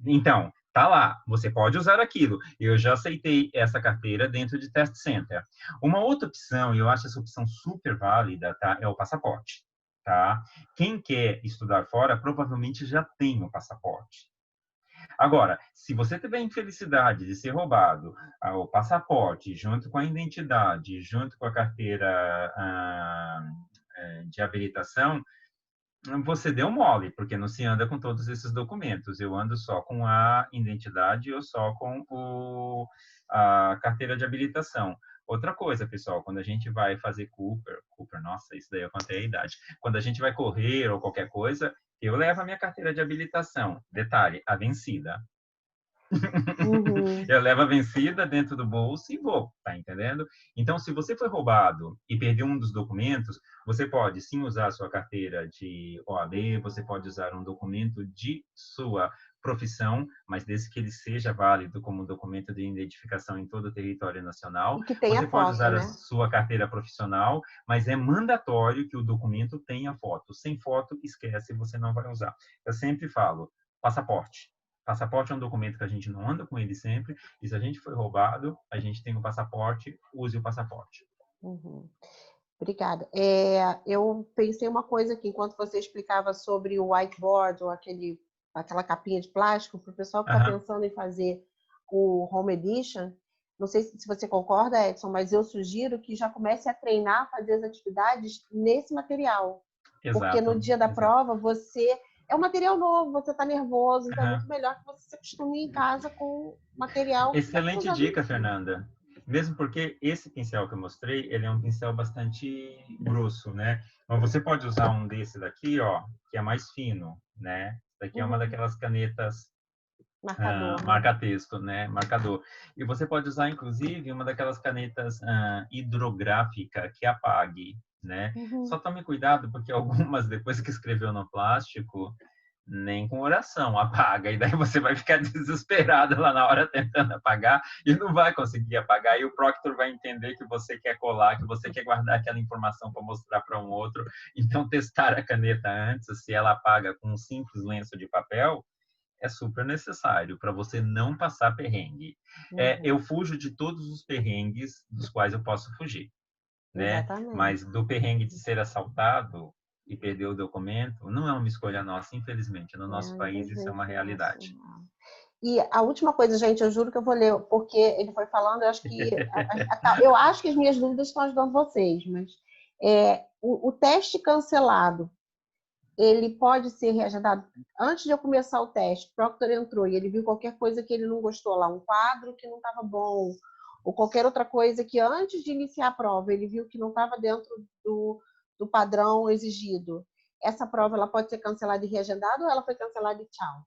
Então, tá lá, você pode usar aquilo. Eu já aceitei essa carteira dentro de Test Center. Uma outra opção, e eu acho essa opção super válida, tá? É o passaporte, tá? Quem quer estudar fora provavelmente já tem o passaporte. Agora, se você tiver a infelicidade de ser roubado o passaporte junto com a identidade, junto com a carteira de habilitação, você deu mole, porque não se anda com todos esses documentos. Eu ando só com a identidade ou só com a carteira de habilitação. Outra coisa, pessoal, quando a gente vai fazer Cooper, nossa, isso daí eu contei a idade. Quando a gente vai correr ou qualquer coisa, eu levo a minha carteira de habilitação. Detalhe, a vencida. Eu levo a vencida dentro do bolso e vou, tá entendendo? Então, se você foi roubado e perdeu um dos documentos, você pode sim usar a sua carteira de OAB, você pode usar um documento de sua profissão, mas desde que ele seja válido como documento de identificação em todo o território nacional. E que tenha você pode foto, usar né? a sua carteira profissional, mas é mandatório que o documento tenha foto. Sem foto, esquece, você não vai usar. Eu sempre falo, passaporte. Passaporte é um documento que a gente não anda com ele sempre, e se a gente foi roubado, a gente tem o passaporte, use o passaporte. Obrigada. Eu pensei uma coisa aqui, enquanto você explicava sobre o whiteboard, ou aquela capinha de plástico, para o pessoal que está pensando em fazer o Home Edition, não sei se você concorda, Edson, mas eu sugiro que já comece a treinar, a fazer as atividades nesse material. Exato, porque no dia da prova, é um material novo, você está nervoso, então é muito melhor que você se acostume em casa com material que vai ser Excelente usado no dica, filme. Fernanda. Mesmo porque esse pincel que eu mostrei, ele é um pincel bastante grosso, né? Mas você pode usar um desse daqui, ó, que é mais fino, né? Esse daqui é uma Uhum. daquelas canetas Marcador, né? marca-texto, né? Marcador. E você pode usar, inclusive, uma daquelas canetas hidrográfica que apague, né? Uhum. Só tome cuidado, porque algumas, depois que escreveu no plástico, nem com oração apaga. E daí você vai ficar desesperada lá na hora tentando apagar e não vai conseguir apagar. E o Proctor vai entender que você quer colar, que você quer guardar aquela informação para mostrar para um outro. Então, testar a caneta antes, se ela apaga com um simples lenço de papel, é super necessário para você não passar perrengue. Eu fujo de todos os perrengues dos quais eu posso fugir, né? Exatamente. Mas do perrengue de ser assaltado e perder o documento, não é uma escolha nossa, infelizmente. No nosso país, isso é uma realidade. E a última coisa, gente, eu juro que eu vou ler, porque ele foi falando, eu acho que eu acho que as minhas dúvidas estão ajudando vocês, mas o teste cancelado, ele pode ser reagendado. Antes de eu começar o teste, o Proctor entrou e ele viu qualquer coisa que ele não gostou lá, um quadro que não estava bom, ou qualquer outra coisa que antes de iniciar a prova ele viu que não estava dentro do padrão exigido. Essa prova ela pode ser cancelada e reagendada ou ela foi cancelada e tchau?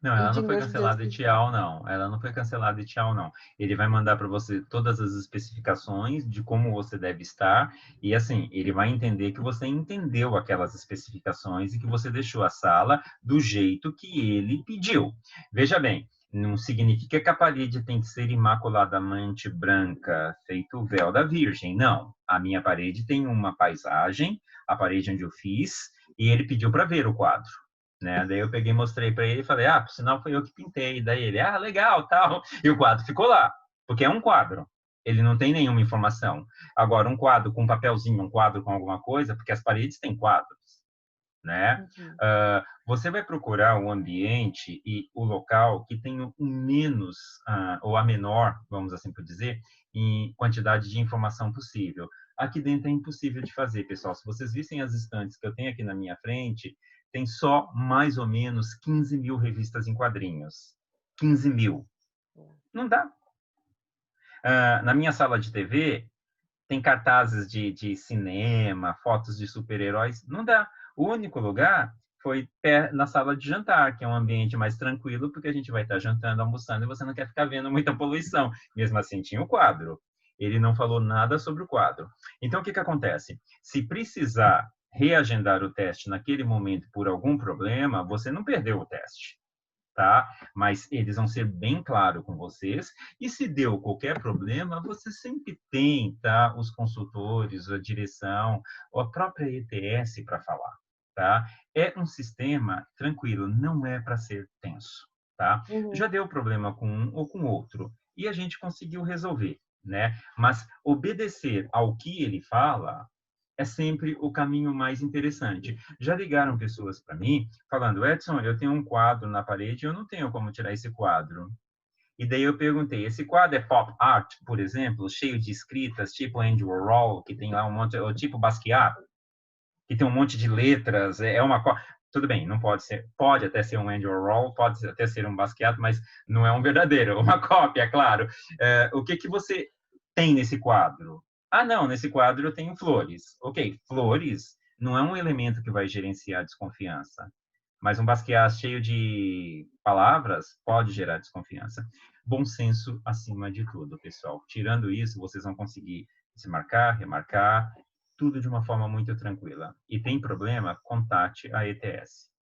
Não, E ela de não foi meus cancelada e 16 anos. tchau, não. Ela não foi cancelada e tchau, não. Ele vai mandar para você todas as especificações de como você deve estar e, assim, ele vai entender que você entendeu aquelas especificações e que você deixou a sala do jeito que ele pediu. Veja bem, não significa que a parede tem que ser imaculadamente branca, feito o véu da Virgem. Não. A minha parede tem uma paisagem, a parede onde eu fiz, e ele pediu para ver o quadro. Né? Daí eu peguei e mostrei para ele e falei, por sinal foi eu que pintei. Daí ele, legal, tal. E o quadro ficou lá, porque é um quadro. Ele não tem nenhuma informação. Agora, um quadro com um papelzinho, um quadro com alguma coisa, porque as paredes têm quadros, né? Você vai procurar o ambiente e o local que tem o menos, ou a menor, vamos assim por dizer, em quantidade de informação possível. Aqui dentro é impossível de fazer, pessoal. Se vocês vissem as estantes que eu tenho aqui na minha frente, tem só mais ou menos 15 mil revistas em quadrinhos. 15 mil. Não dá. Na minha sala de TV, tem cartazes de cinema, fotos de super-heróis. Não dá. O único lugar foi na sala de jantar, que é um ambiente mais tranquilo, porque a gente vai estar jantando, almoçando, e você não quer ficar vendo muita poluição. Mesmo assim, tinha o quadro. Ele não falou nada sobre o quadro. Então, o que acontece? Se precisar reagendar o teste naquele momento por algum problema, você não perdeu o teste, tá? Mas eles vão ser bem claros com vocês. E se deu qualquer problema, você sempre tem, tá? Os consultores, a direção, ou a própria ETS para falar, tá? É um sistema tranquilo, não é para ser tenso, tá? Já deu problema com um ou com outro e a gente conseguiu resolver, né? Mas obedecer ao que ele fala é sempre o caminho mais interessante. Já ligaram pessoas para mim falando, Edson, eu tenho um quadro na parede e eu não tenho como tirar esse quadro. E daí eu perguntei, esse quadro é pop art, por exemplo, cheio de escritas, tipo Andy Warhol, que tem lá um monte, ou tipo Basquiat, que tem um monte de letras, tudo bem, não pode ser, pode até ser um Andy Warhol, pode até ser um Basquiat, mas não é um verdadeiro, uma cópia, claro. O que você tem nesse quadro? Não, nesse quadro eu tenho flores. Ok, flores não é um elemento que vai gerenciar desconfiança, mas um Basquiat cheio de palavras pode gerar desconfiança. Bom senso acima de tudo, pessoal. Tirando isso, vocês vão conseguir se marcar, remarcar, tudo de uma forma muito tranquila. E tem problema? Contate a ETS.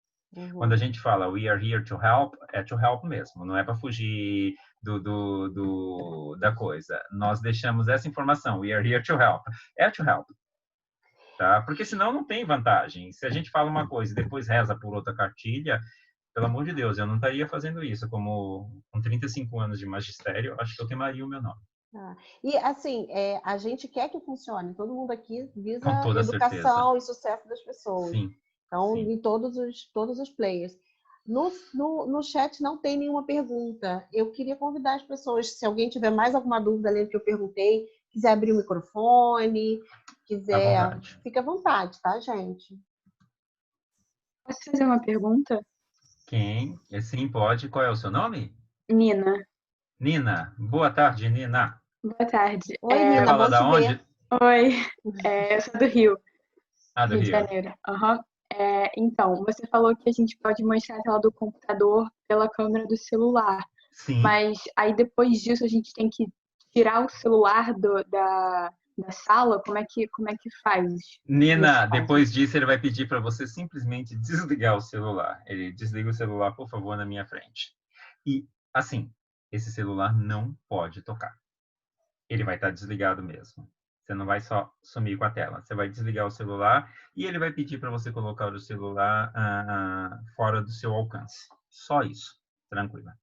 Quando a gente fala we are here to help, é to help mesmo, não é para fugir da coisa. Nós deixamos essa informação, we are here to help. É to help. Tá? Porque senão não tem vantagem. Se a gente fala uma coisa e depois reza por outra cartilha, pelo amor de Deus, eu não estaria fazendo isso. Como com 35 anos de magistério, acho que eu queimaria o meu nome. E assim, a gente quer que funcione. Todo mundo aqui visa Com toda certeza. educação e sucesso das pessoas. Sim. Então, Sim. em todos os players. No chat não tem nenhuma pergunta. Eu queria convidar as pessoas, se alguém tiver mais alguma dúvida além do que eu perguntei, quiser abrir o microfone, quiser, fica à vontade, tá, gente? Posso fazer uma pergunta? Quem? Sim, pode. Qual é o seu nome? Nina, Nina. Boa tarde, Nina. boa tarde. Oi, Você Nina, fala bom da te onde? ver. Oi, eu sou do Rio, Ah, do Rio de Rio. Janeiro. Aham. Então, você falou que a gente pode mostrar a tela do computador pela câmera do celular, Sim. mas aí depois disso a gente tem que tirar o celular da sala? Como é que faz nesse Nina, caso? depois disso ele vai pedir para você simplesmente desligar o celular. Ele desliga o celular, por favor, na minha frente. E, assim, esse celular não pode tocar. Ele vai estar desligado mesmo. Você não vai só sumir com a tela. Você vai desligar o celular e ele vai pedir para você colocar o celular fora do seu alcance. Só isso. Tranquila.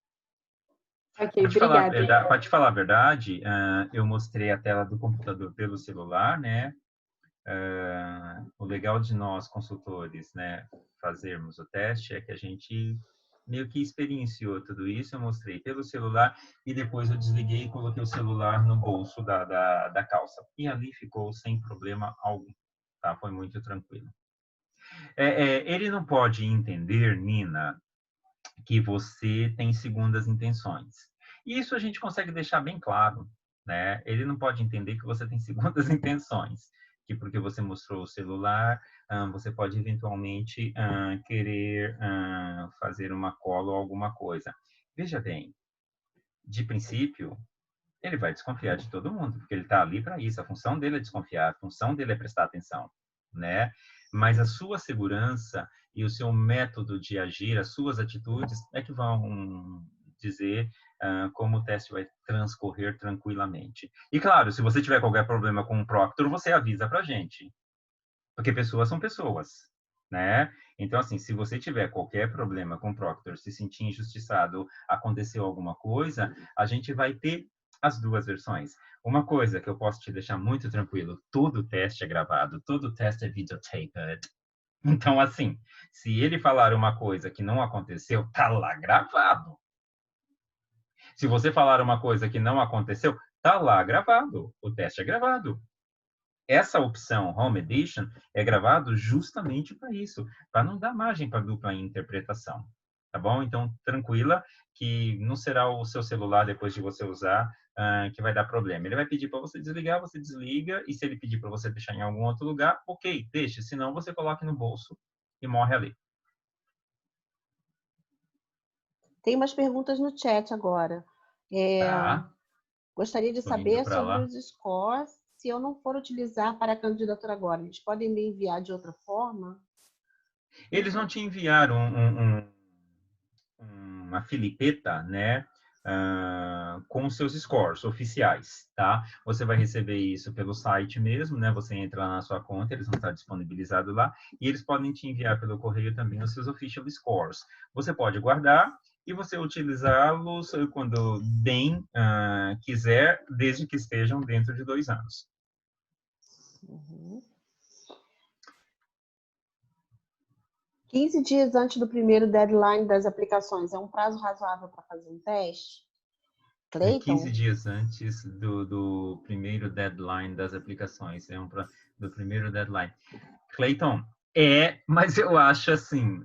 Ok, obrigada. Para te falar a verdade, eu mostrei a tela do computador pelo celular, né? O legal de nós consultores, né, fazermos o teste é que a gente meio que experienciou tudo isso. Eu mostrei pelo celular e depois eu desliguei e coloquei o celular no bolso da calça. E ali ficou sem problema algum, tá? Foi muito tranquilo. Ele não pode entender, Nina, que você tem segundas intenções. E isso a gente consegue deixar bem claro, né? Ele não pode entender que você tem segundas intenções, que porque você mostrou o celular, você pode eventualmente querer fazer uma cola ou alguma coisa. Veja bem, de princípio, ele vai desconfiar de todo mundo, porque ele está ali para isso. A função dele é desconfiar, a função dele é prestar atenção, né? Mas a sua segurança e o seu método de agir, as suas atitudes, é que vão dizer como o teste vai transcorrer tranquilamente. E claro, se você tiver qualquer problema com o Proctor, você avisa para a gente, porque pessoas são pessoas, né? Então, assim, se você tiver qualquer problema com o Proctor, se sentir injustiçado, aconteceu alguma coisa, a gente vai ter as duas versões. Uma coisa que eu posso te deixar muito tranquilo, todo teste é gravado, todo teste é videotaped. Então, assim, se ele falar uma coisa que não aconteceu, tá lá gravado. Se você falar uma coisa que não aconteceu, tá lá gravado. O teste é gravado. Essa opção Home Edition é gravado justamente para isso, para não dar margem para dupla interpretação, tá bom? Então, tranquila, que não será o seu celular, depois de você usar, que vai dar problema. Ele vai pedir para você desligar, você desliga, e se ele pedir para você deixar em algum outro lugar, ok, deixe, senão você coloque no bolso e morre ali. Tem umas perguntas no chat agora. Tá? Gostaria de Tô indo saber para sobre lá. os scores. Se eu não for utilizar para a candidatura agora, eles podem me enviar de outra forma? Eles vão te enviar uma filipeta, né? Com os seus scores oficiais, tá? Você vai receber isso pelo site mesmo, né? Você entra lá na sua conta, eles vão estar disponibilizados lá, e eles podem te enviar pelo correio também os seus official scores. Você pode guardar e você utilizá-los quando bem quiser, desde que estejam dentro de 2 anos. Uhum. 15 dias antes do primeiro deadline das aplicações, é um prazo razoável para fazer um teste? 15 Cleiton? dias antes do primeiro deadline das aplicações. Do primeiro deadline. Cleiton, mas eu acho assim,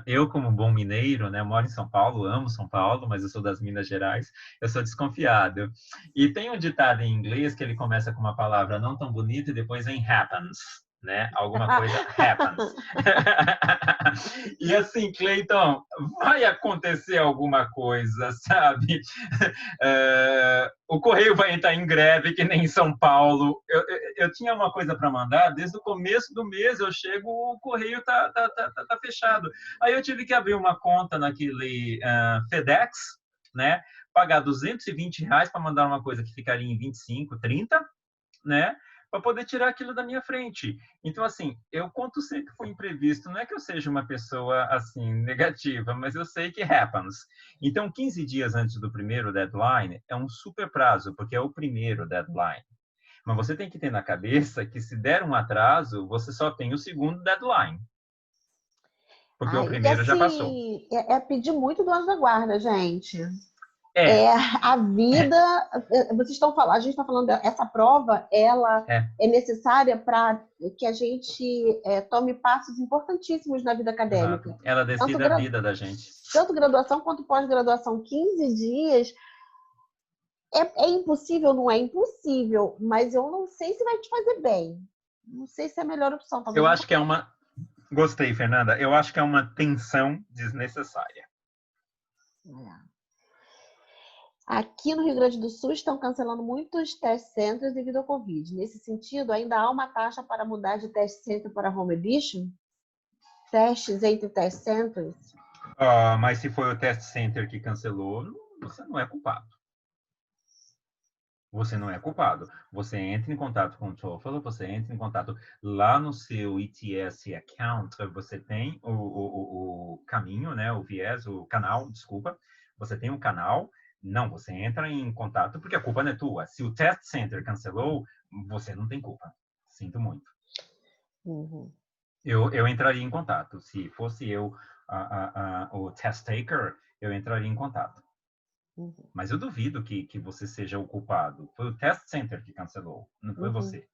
eu como bom mineiro, né, moro em São Paulo, amo São Paulo, mas eu sou das Minas Gerais, eu sou desconfiado. E tem um ditado em inglês que ele começa com uma palavra não tão bonita e depois vem happens, né? Alguma coisa happens. E assim, Cleiton, vai acontecer alguma coisa, sabe? O correio vai entrar em greve, que nem em São Paulo. Eu tinha uma coisa para mandar, desde o começo do mês eu chego, o correio tá fechado. Aí eu tive que abrir uma conta naquele FedEx, né? Pagar R$ 220 para mandar uma coisa que ficaria em 25, 30, né? Para poder tirar aquilo da minha frente. Então, assim, eu conto sempre com o imprevisto. Não é que eu seja uma pessoa, assim, negativa, mas eu sei que happens. Então, 15 dias antes do primeiro deadline é um super prazo, porque é o primeiro deadline. Mas você tem que ter na cabeça que se der um atraso, você só tem o segundo deadline. Porque o E primeiro já passou. assim, é pedir muito do anjo da guarda, gente. É a vida. Vocês estão falando, a gente está falando, essa prova, ela é necessária para que a gente tome passos importantíssimos na vida acadêmica. Exato. Ela decide a vida da gente. Tanto graduação quanto pós-graduação, 15 dias. É impossível? Não é impossível, mas eu não sei se vai te fazer bem. Não sei se é a melhor opção. Talvez eu acho que é uma... Gostei, Fernanda. Eu acho que é uma tensão desnecessária. Aqui no Rio Grande do Sul estão cancelando muitos test centers devido ao Covid. Nesse sentido, ainda há uma taxa para mudar de test center para home edition? Testes entre test centers? Mas se foi o test center que cancelou, você não é culpado. Você não é culpado. Você entra em contato com o TOEFL, você entra em contato lá no seu ETS account, você tem o caminho, né? O viés, o canal, desculpa. Você tem um canal. Não, você entra em contato porque a culpa não é tua. Se o test center cancelou, você não tem culpa. Sinto muito. Uhum. Eu entraria em contato. Se fosse eu o test taker, eu entraria em contato. Uhum. Mas eu duvido que você seja o culpado. Foi o test center que cancelou, não foi você.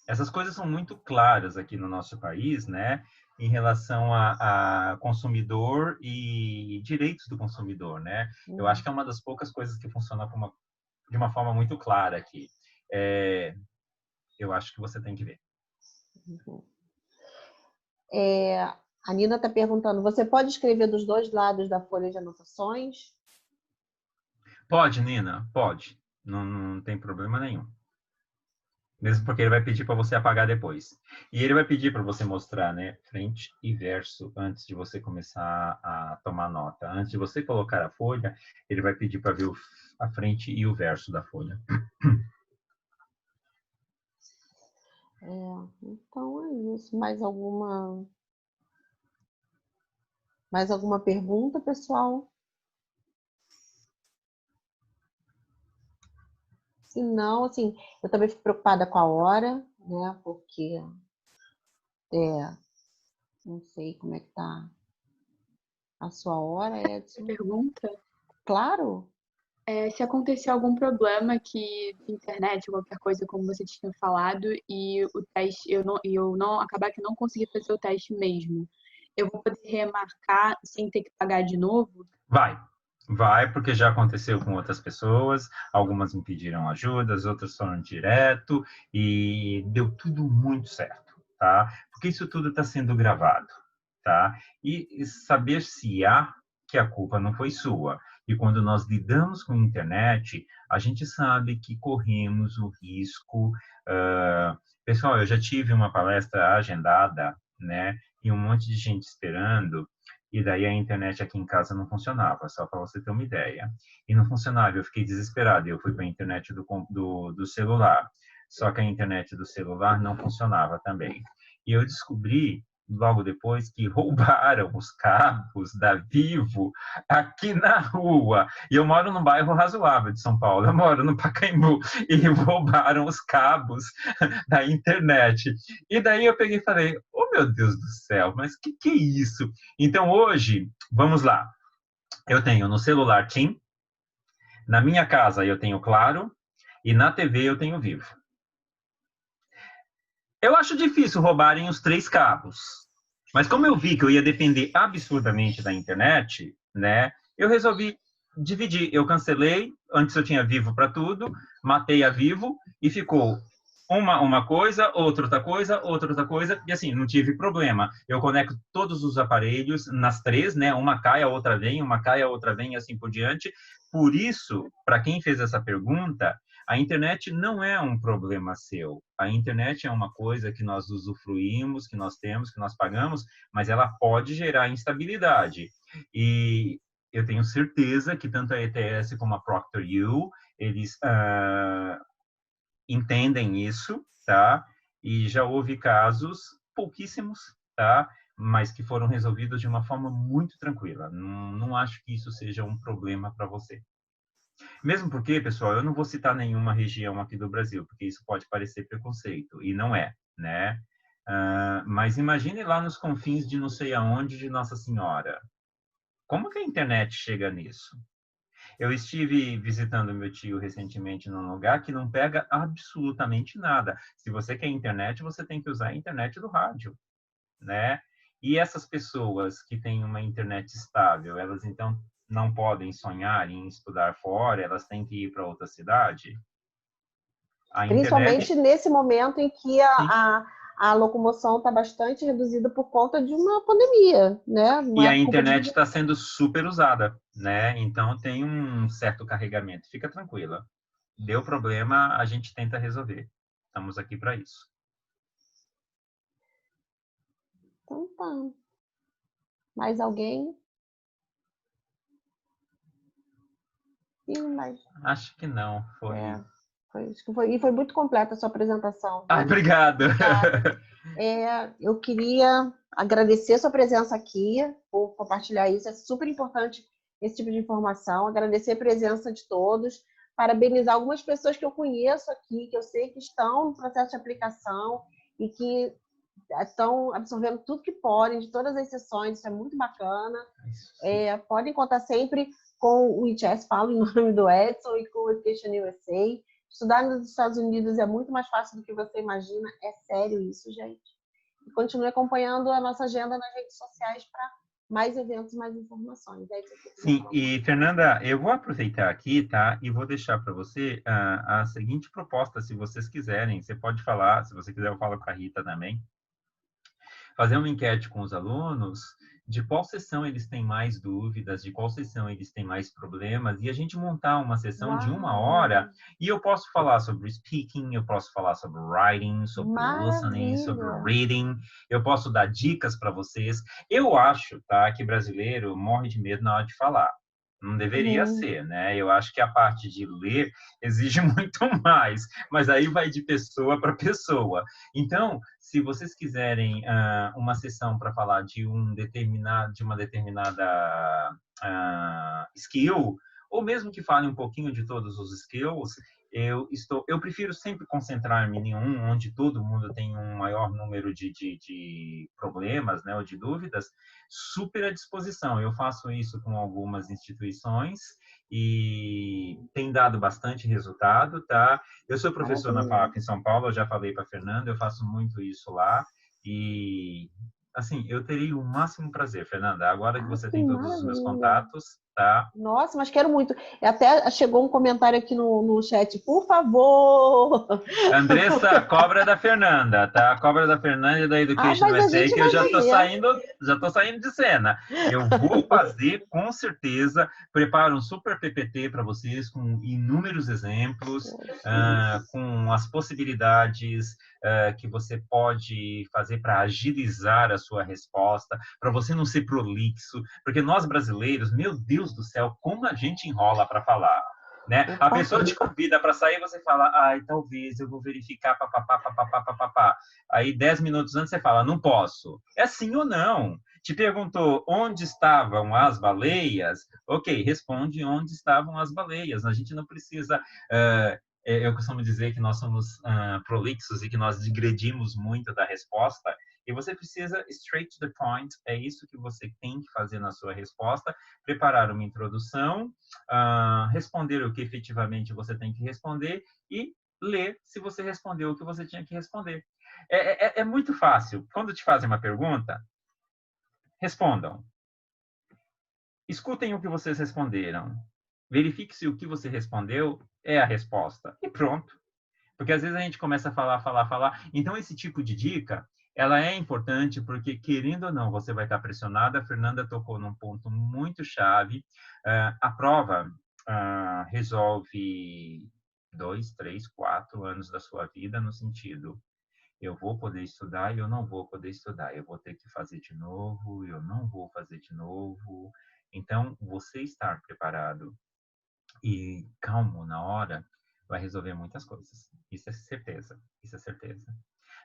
Essas coisas são muito claras aqui no nosso país, né? Em relação a consumidor e direitos do consumidor, né? Eu acho que é uma das poucas coisas que funciona de uma forma muito clara aqui. Eu acho que você tem que ver. A Nina está perguntando, você pode escrever dos dois lados da folha de anotações? Pode, Nina, pode. Não tem problema nenhum. Mesmo porque ele vai pedir para você apagar depois. E ele vai pedir para você mostrar, né, frente e verso antes de você começar a tomar nota. Antes de você colocar a folha, ele vai pedir para ver a frente e o verso da folha. Então é isso. Mais alguma pergunta, pessoal? Se não, assim, eu também fico preocupada com a hora, né? Porque não sei como é que tá a sua hora, Edson. Pergunta? Claro. Se acontecer algum problema de internet, qualquer coisa, como você tinha falado, e o teste, eu não acabar que eu não consegui fazer o teste mesmo, eu vou poder remarcar sem ter que pagar de novo? Vai, porque já aconteceu com outras pessoas, algumas me pediram ajuda, as outras foram direto e deu tudo muito certo, tá? Porque isso tudo está sendo gravado, tá? E saber se há que a culpa não foi sua. E quando nós lidamos com a internet, a gente sabe que corremos o risco. Pessoal, eu já tive uma palestra agendada, né? E um monte de gente esperando. E daí a internet aqui em casa não funcionava, só para você ter uma ideia. E não funcionava, eu fiquei desesperado. Eu fui para a internet do celular. Só que a internet do celular não funcionava também. E eu descobri logo depois que roubaram os cabos da Vivo aqui na rua. E eu moro num bairro razoável de São Paulo, eu moro no Pacaembu, e roubaram os cabos da internet. E daí eu peguei e falei, oh meu Deus do céu, mas que é isso? Então hoje, vamos lá, eu tenho no celular TIM, na minha casa eu tenho Claro, e na TV eu tenho Vivo. Eu acho difícil roubarem os 3 cabos. Mas como eu vi que eu ia depender absurdamente da internet, né, eu resolvi dividir. Eu cancelei, antes eu tinha Vivo para tudo, matei a Vivo e ficou uma coisa, outra coisa, e assim, não tive problema. Eu conecto todos os aparelhos nas 3, né, uma cai, a outra vem, uma cai, a outra vem, e assim por diante. Por isso, para quem fez essa pergunta, a internet não é um problema seu. A internet é uma coisa que nós usufruímos, que nós temos, que nós pagamos, mas ela pode gerar instabilidade. E eu tenho certeza que tanto a ETS como a ProctorU, eles entendem isso, tá? E já houve casos, pouquíssimos, tá? Mas que foram resolvidos de uma forma muito tranquila. Não acho que isso seja um problema para você. Mesmo porque, pessoal, eu não vou citar nenhuma região aqui do Brasil, porque isso pode parecer preconceito, e não é, né? Mas imagine lá nos confins de não sei aonde de Nossa Senhora. Como que a internet chega nisso? Eu estive visitando meu tio recentemente num lugar que não pega absolutamente nada. Se você quer internet, você tem que usar a internet do rádio, né? E essas pessoas que têm uma internet estável, elas então não podem sonhar em estudar fora, elas têm que ir para outra cidade? A Principalmente internet, nesse momento em que sim. a locomoção está bastante reduzida por conta de uma pandemia, né? Não E é a culpa de internet ninguém. está sendo super usada, né? Então tem um certo carregamento. Fica tranquila. Deu problema, a gente tenta resolver. Estamos aqui para isso. Então tá. Mais alguém? Ih, mas Acho que não. é, Foi. e foi muito completa a sua apresentação, Ai, viu? obrigado. Obrigada. Eu queria agradecer a sua presença aqui, por compartilhar isso. É super importante esse tipo de informação. Agradecer a presença de todos. Parabenizar algumas pessoas que eu conheço aqui, que eu sei que estão no processo de aplicação e que estão absorvendo tudo que podem, de todas as sessões. Isso é muito bacana. Podem contar sempre com o ITS, falo em nome do Edson, e com o Education USA. Estudar nos Estados Unidos é muito mais fácil do que você imagina. É sério isso, gente. E continue acompanhando a nossa agenda nas redes sociais para mais eventos, mais informações. Sim, e Fernanda, eu vou aproveitar aqui, tá? E vou deixar para você a seguinte proposta, se vocês quiserem. Você pode falar, se você quiser, eu falo com a Rita também. Fazer uma enquete com os alunos de qual sessão eles têm mais dúvidas, de qual sessão eles têm mais problemas, e a gente montar uma sessão de 1 hora, e eu posso falar sobre speaking, eu posso falar sobre writing, sobre listening, sobre reading, eu posso dar dicas para vocês. Eu acho, tá, que brasileiro morre de medo na hora de falar. Não deveria ser, né? Eu acho que a parte de ler exige muito mais, mas aí vai de pessoa para pessoa. Então, se vocês quiserem uma sessão para falar de uma determinada skill, ou mesmo que fale um pouquinho de todos os skills, eu prefiro sempre concentrar-me em um onde todo mundo tem um maior número de problemas, né, ou de dúvidas, super à disposição. Eu faço isso com algumas instituições e tem dado bastante resultado, tá? Eu sou professor na FAP em São Paulo, eu já falei para a Fernanda, eu faço muito isso lá e, assim, eu teria o máximo prazer, Fernanda, agora que você tem todos os meus contatos, tá? Nossa, mas quero muito. Até chegou um comentário aqui no chat, por favor. Andressa, cobra da Fernanda, tá? A cobra da Fernanda e da Education Mas a USA, gente que eu vai fazer. já tô saindo de cena. Eu vou fazer, com certeza, preparo um super PPT para vocês com inúmeros exemplos, com as possibilidades que você pode fazer para agilizar a sua resposta, para você não ser prolixo, porque nós brasileiros, meu Deus do céu, como a gente enrola para falar. Né? A pessoa te convida para sair, você fala, ai, talvez eu vou verificar, papapá, papapá, papapá. Aí 10 minutos antes você fala, não posso. É sim ou não? Te perguntou onde estavam as baleias? Ok, responde onde estavam as baleias. A gente não precisa. Eu costumo dizer que nós somos prolixos e que nós digredimos muito da resposta. E você precisa straight to the point. É isso que você tem que fazer na sua resposta. Preparar uma introdução, responder o que efetivamente você tem que responder e ler se você respondeu o que você tinha que responder. É muito fácil. Quando te fazem uma pergunta, respondam. Escutem o que vocês responderam. Verifique se o que você respondeu é a resposta. E pronto. Porque às vezes a gente começa a falar. Então, esse tipo de dica, ela é importante porque, querendo ou não, você vai estar pressionada. A Fernanda tocou num ponto muito chave. A prova resolve 2, 3, 4 anos da sua vida no sentido, eu vou poder estudar e eu não vou poder estudar. Eu vou ter que fazer de novo, eu não vou fazer de novo. Então, você estar preparado e calmo na hora vai resolver muitas coisas. Isso é certeza. Isso é certeza.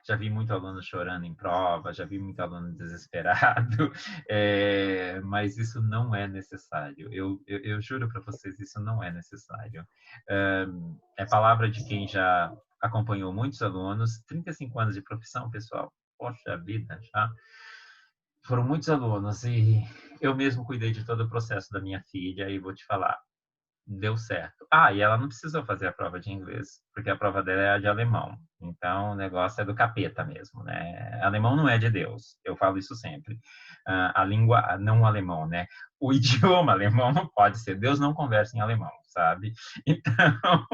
Já vi muito aluno chorando em prova, já vi muito aluno desesperado, mas isso não é necessário. Eu juro para vocês, isso não é necessário. É palavra de quem já acompanhou muitos alunos, 35 anos de profissão, pessoal. Poxa vida, já foram muitos alunos e eu mesmo cuidei de todo o processo da minha filha e vou te falar, deu certo. Ah, e ela não precisou fazer a prova de inglês, porque a prova dela é a de alemão. Então, o negócio é do capeta mesmo, né? Alemão não é de Deus, eu falo isso sempre. A língua, não o alemão, né? O idioma alemão não pode ser. Deus não conversa em alemão, sabe? Então...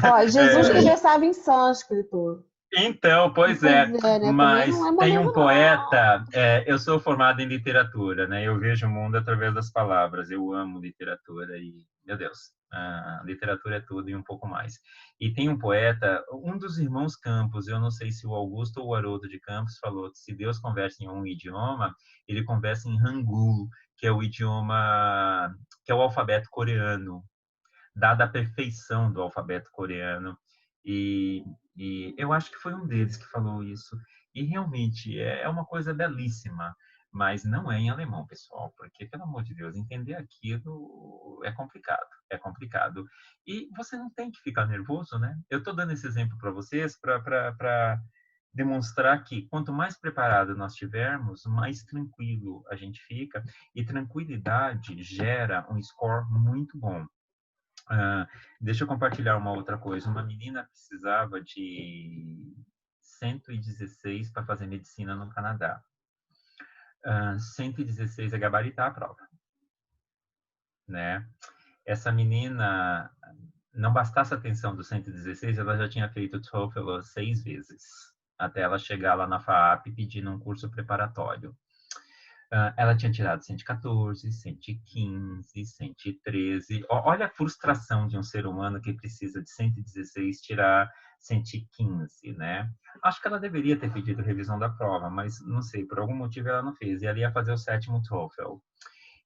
Ó, Jesus conversava em sânscrito. Então, pois é, Pois é, né? Também mas não é uma tem língua, um não. poeta, eu sou formado em literatura, né? Eu vejo o mundo através das palavras, eu amo literatura e, meu Deus, literatura é tudo e um pouco mais. E tem um poeta, um dos irmãos Campos, eu não sei se o Augusto ou o Haroldo de Campos falou que se Deus conversa em um idioma, ele conversa em Hangul, que é o idioma, que é o alfabeto coreano, dada a perfeição do alfabeto coreano. E eu acho que foi um deles que falou isso. E realmente é uma coisa belíssima, mas não é em alemão, pessoal, porque, pelo amor de Deus, entender aquilo é complicado, é complicado. E você não tem que ficar nervoso, né? Eu estou dando esse exemplo para vocês para demonstrar que quanto mais preparado nós tivermos, mais tranquilo a gente fica, e tranquilidade gera um score muito bom. Deixa eu compartilhar uma outra coisa. Uma menina precisava de 116 para fazer medicina no Canadá. 116 é gabaritar a prova, né? Essa menina, não bastasse a atenção do 116, ela já tinha feito o TOEFL 6 vezes, até ela chegar lá na FAAP pedindo um curso preparatório. Ela tinha tirado 114, 115, 113. Olha a frustração de um ser humano que precisa de 116 tirar 115, né? Acho que ela deveria ter pedido revisão da prova, mas não sei, por algum motivo ela não fez. E ela ia fazer o 7º TOEFL.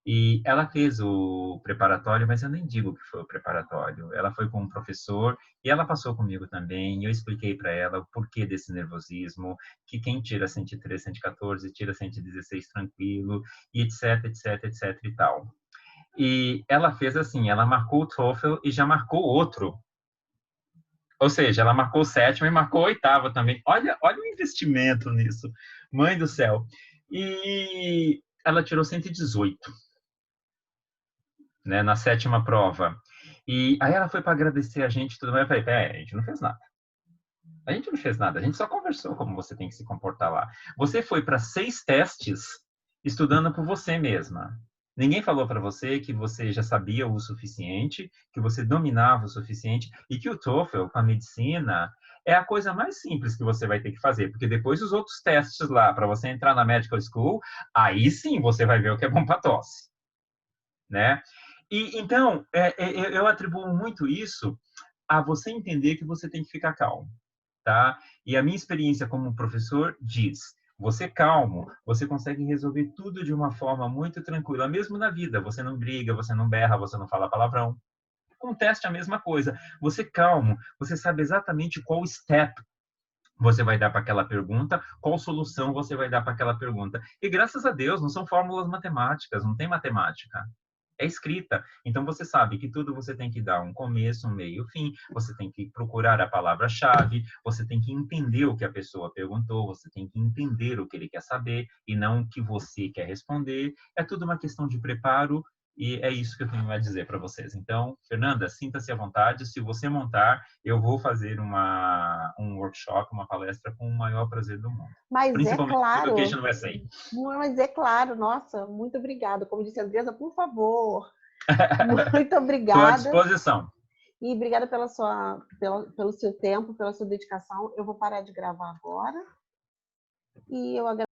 E ela fez o preparatório, mas eu nem digo que foi o preparatório. Ela foi com um professor e ela passou comigo também. E eu expliquei para ela o porquê desse nervosismo, que quem tira 113, 114, tira 116 tranquilo, e etc, etc, etc e tal. E ela fez assim, ela marcou o TOEFL e já marcou outro. Ou seja, ela marcou o 7º e marcou o 8º também. Olha o investimento nisso. Mãe do céu. E ela tirou 118. Né, na 7ª prova. E aí ela foi para agradecer a gente, tudo mais. Eu falei, a gente não fez nada. A gente não fez nada, a gente só conversou como você tem que se comportar lá. Você foi para 6 testes estudando por você mesma. Ninguém falou para você que você já sabia o suficiente, que você dominava o suficiente, e que o TOEFL, com a medicina, é a coisa mais simples que você vai ter que fazer, porque depois os outros testes lá, para você entrar na medical school, aí sim você vai ver o que é bom para tosse. Né? E, então, eu atribuo muito isso a você entender que você tem que ficar calmo, tá? E a minha experiência como professor diz, você calmo, você consegue resolver tudo de uma forma muito tranquila, mesmo na vida. Você não briga, você não berra, você não fala palavrão. Com o teste é a mesma coisa. Você calmo, você sabe exatamente qual step você vai dar para aquela pergunta, qual solução você vai dar para aquela pergunta. E graças a Deus, não são fórmulas matemáticas, não tem matemática. É escrita. Então, você sabe que tudo você tem que dar um começo, um meio, fim. Você tem que procurar a palavra-chave. Você tem que entender o que a pessoa perguntou. Você tem que entender o que ele quer saber e não o que você quer responder. É tudo uma questão de preparo e é isso que eu tenho a dizer para vocês. Então, Fernanda, sinta-se à vontade. Se você montar, eu vou fazer um workshop, uma palestra com o maior prazer do mundo. Mas Principalmente é claro. Education USA. Mas é claro, nossa, muito obrigada. Como disse a Andresa, por favor. Muito obrigada. Estou à disposição. E obrigada pelo seu tempo, pela sua dedicação. Eu vou parar de gravar agora. E eu agradeço.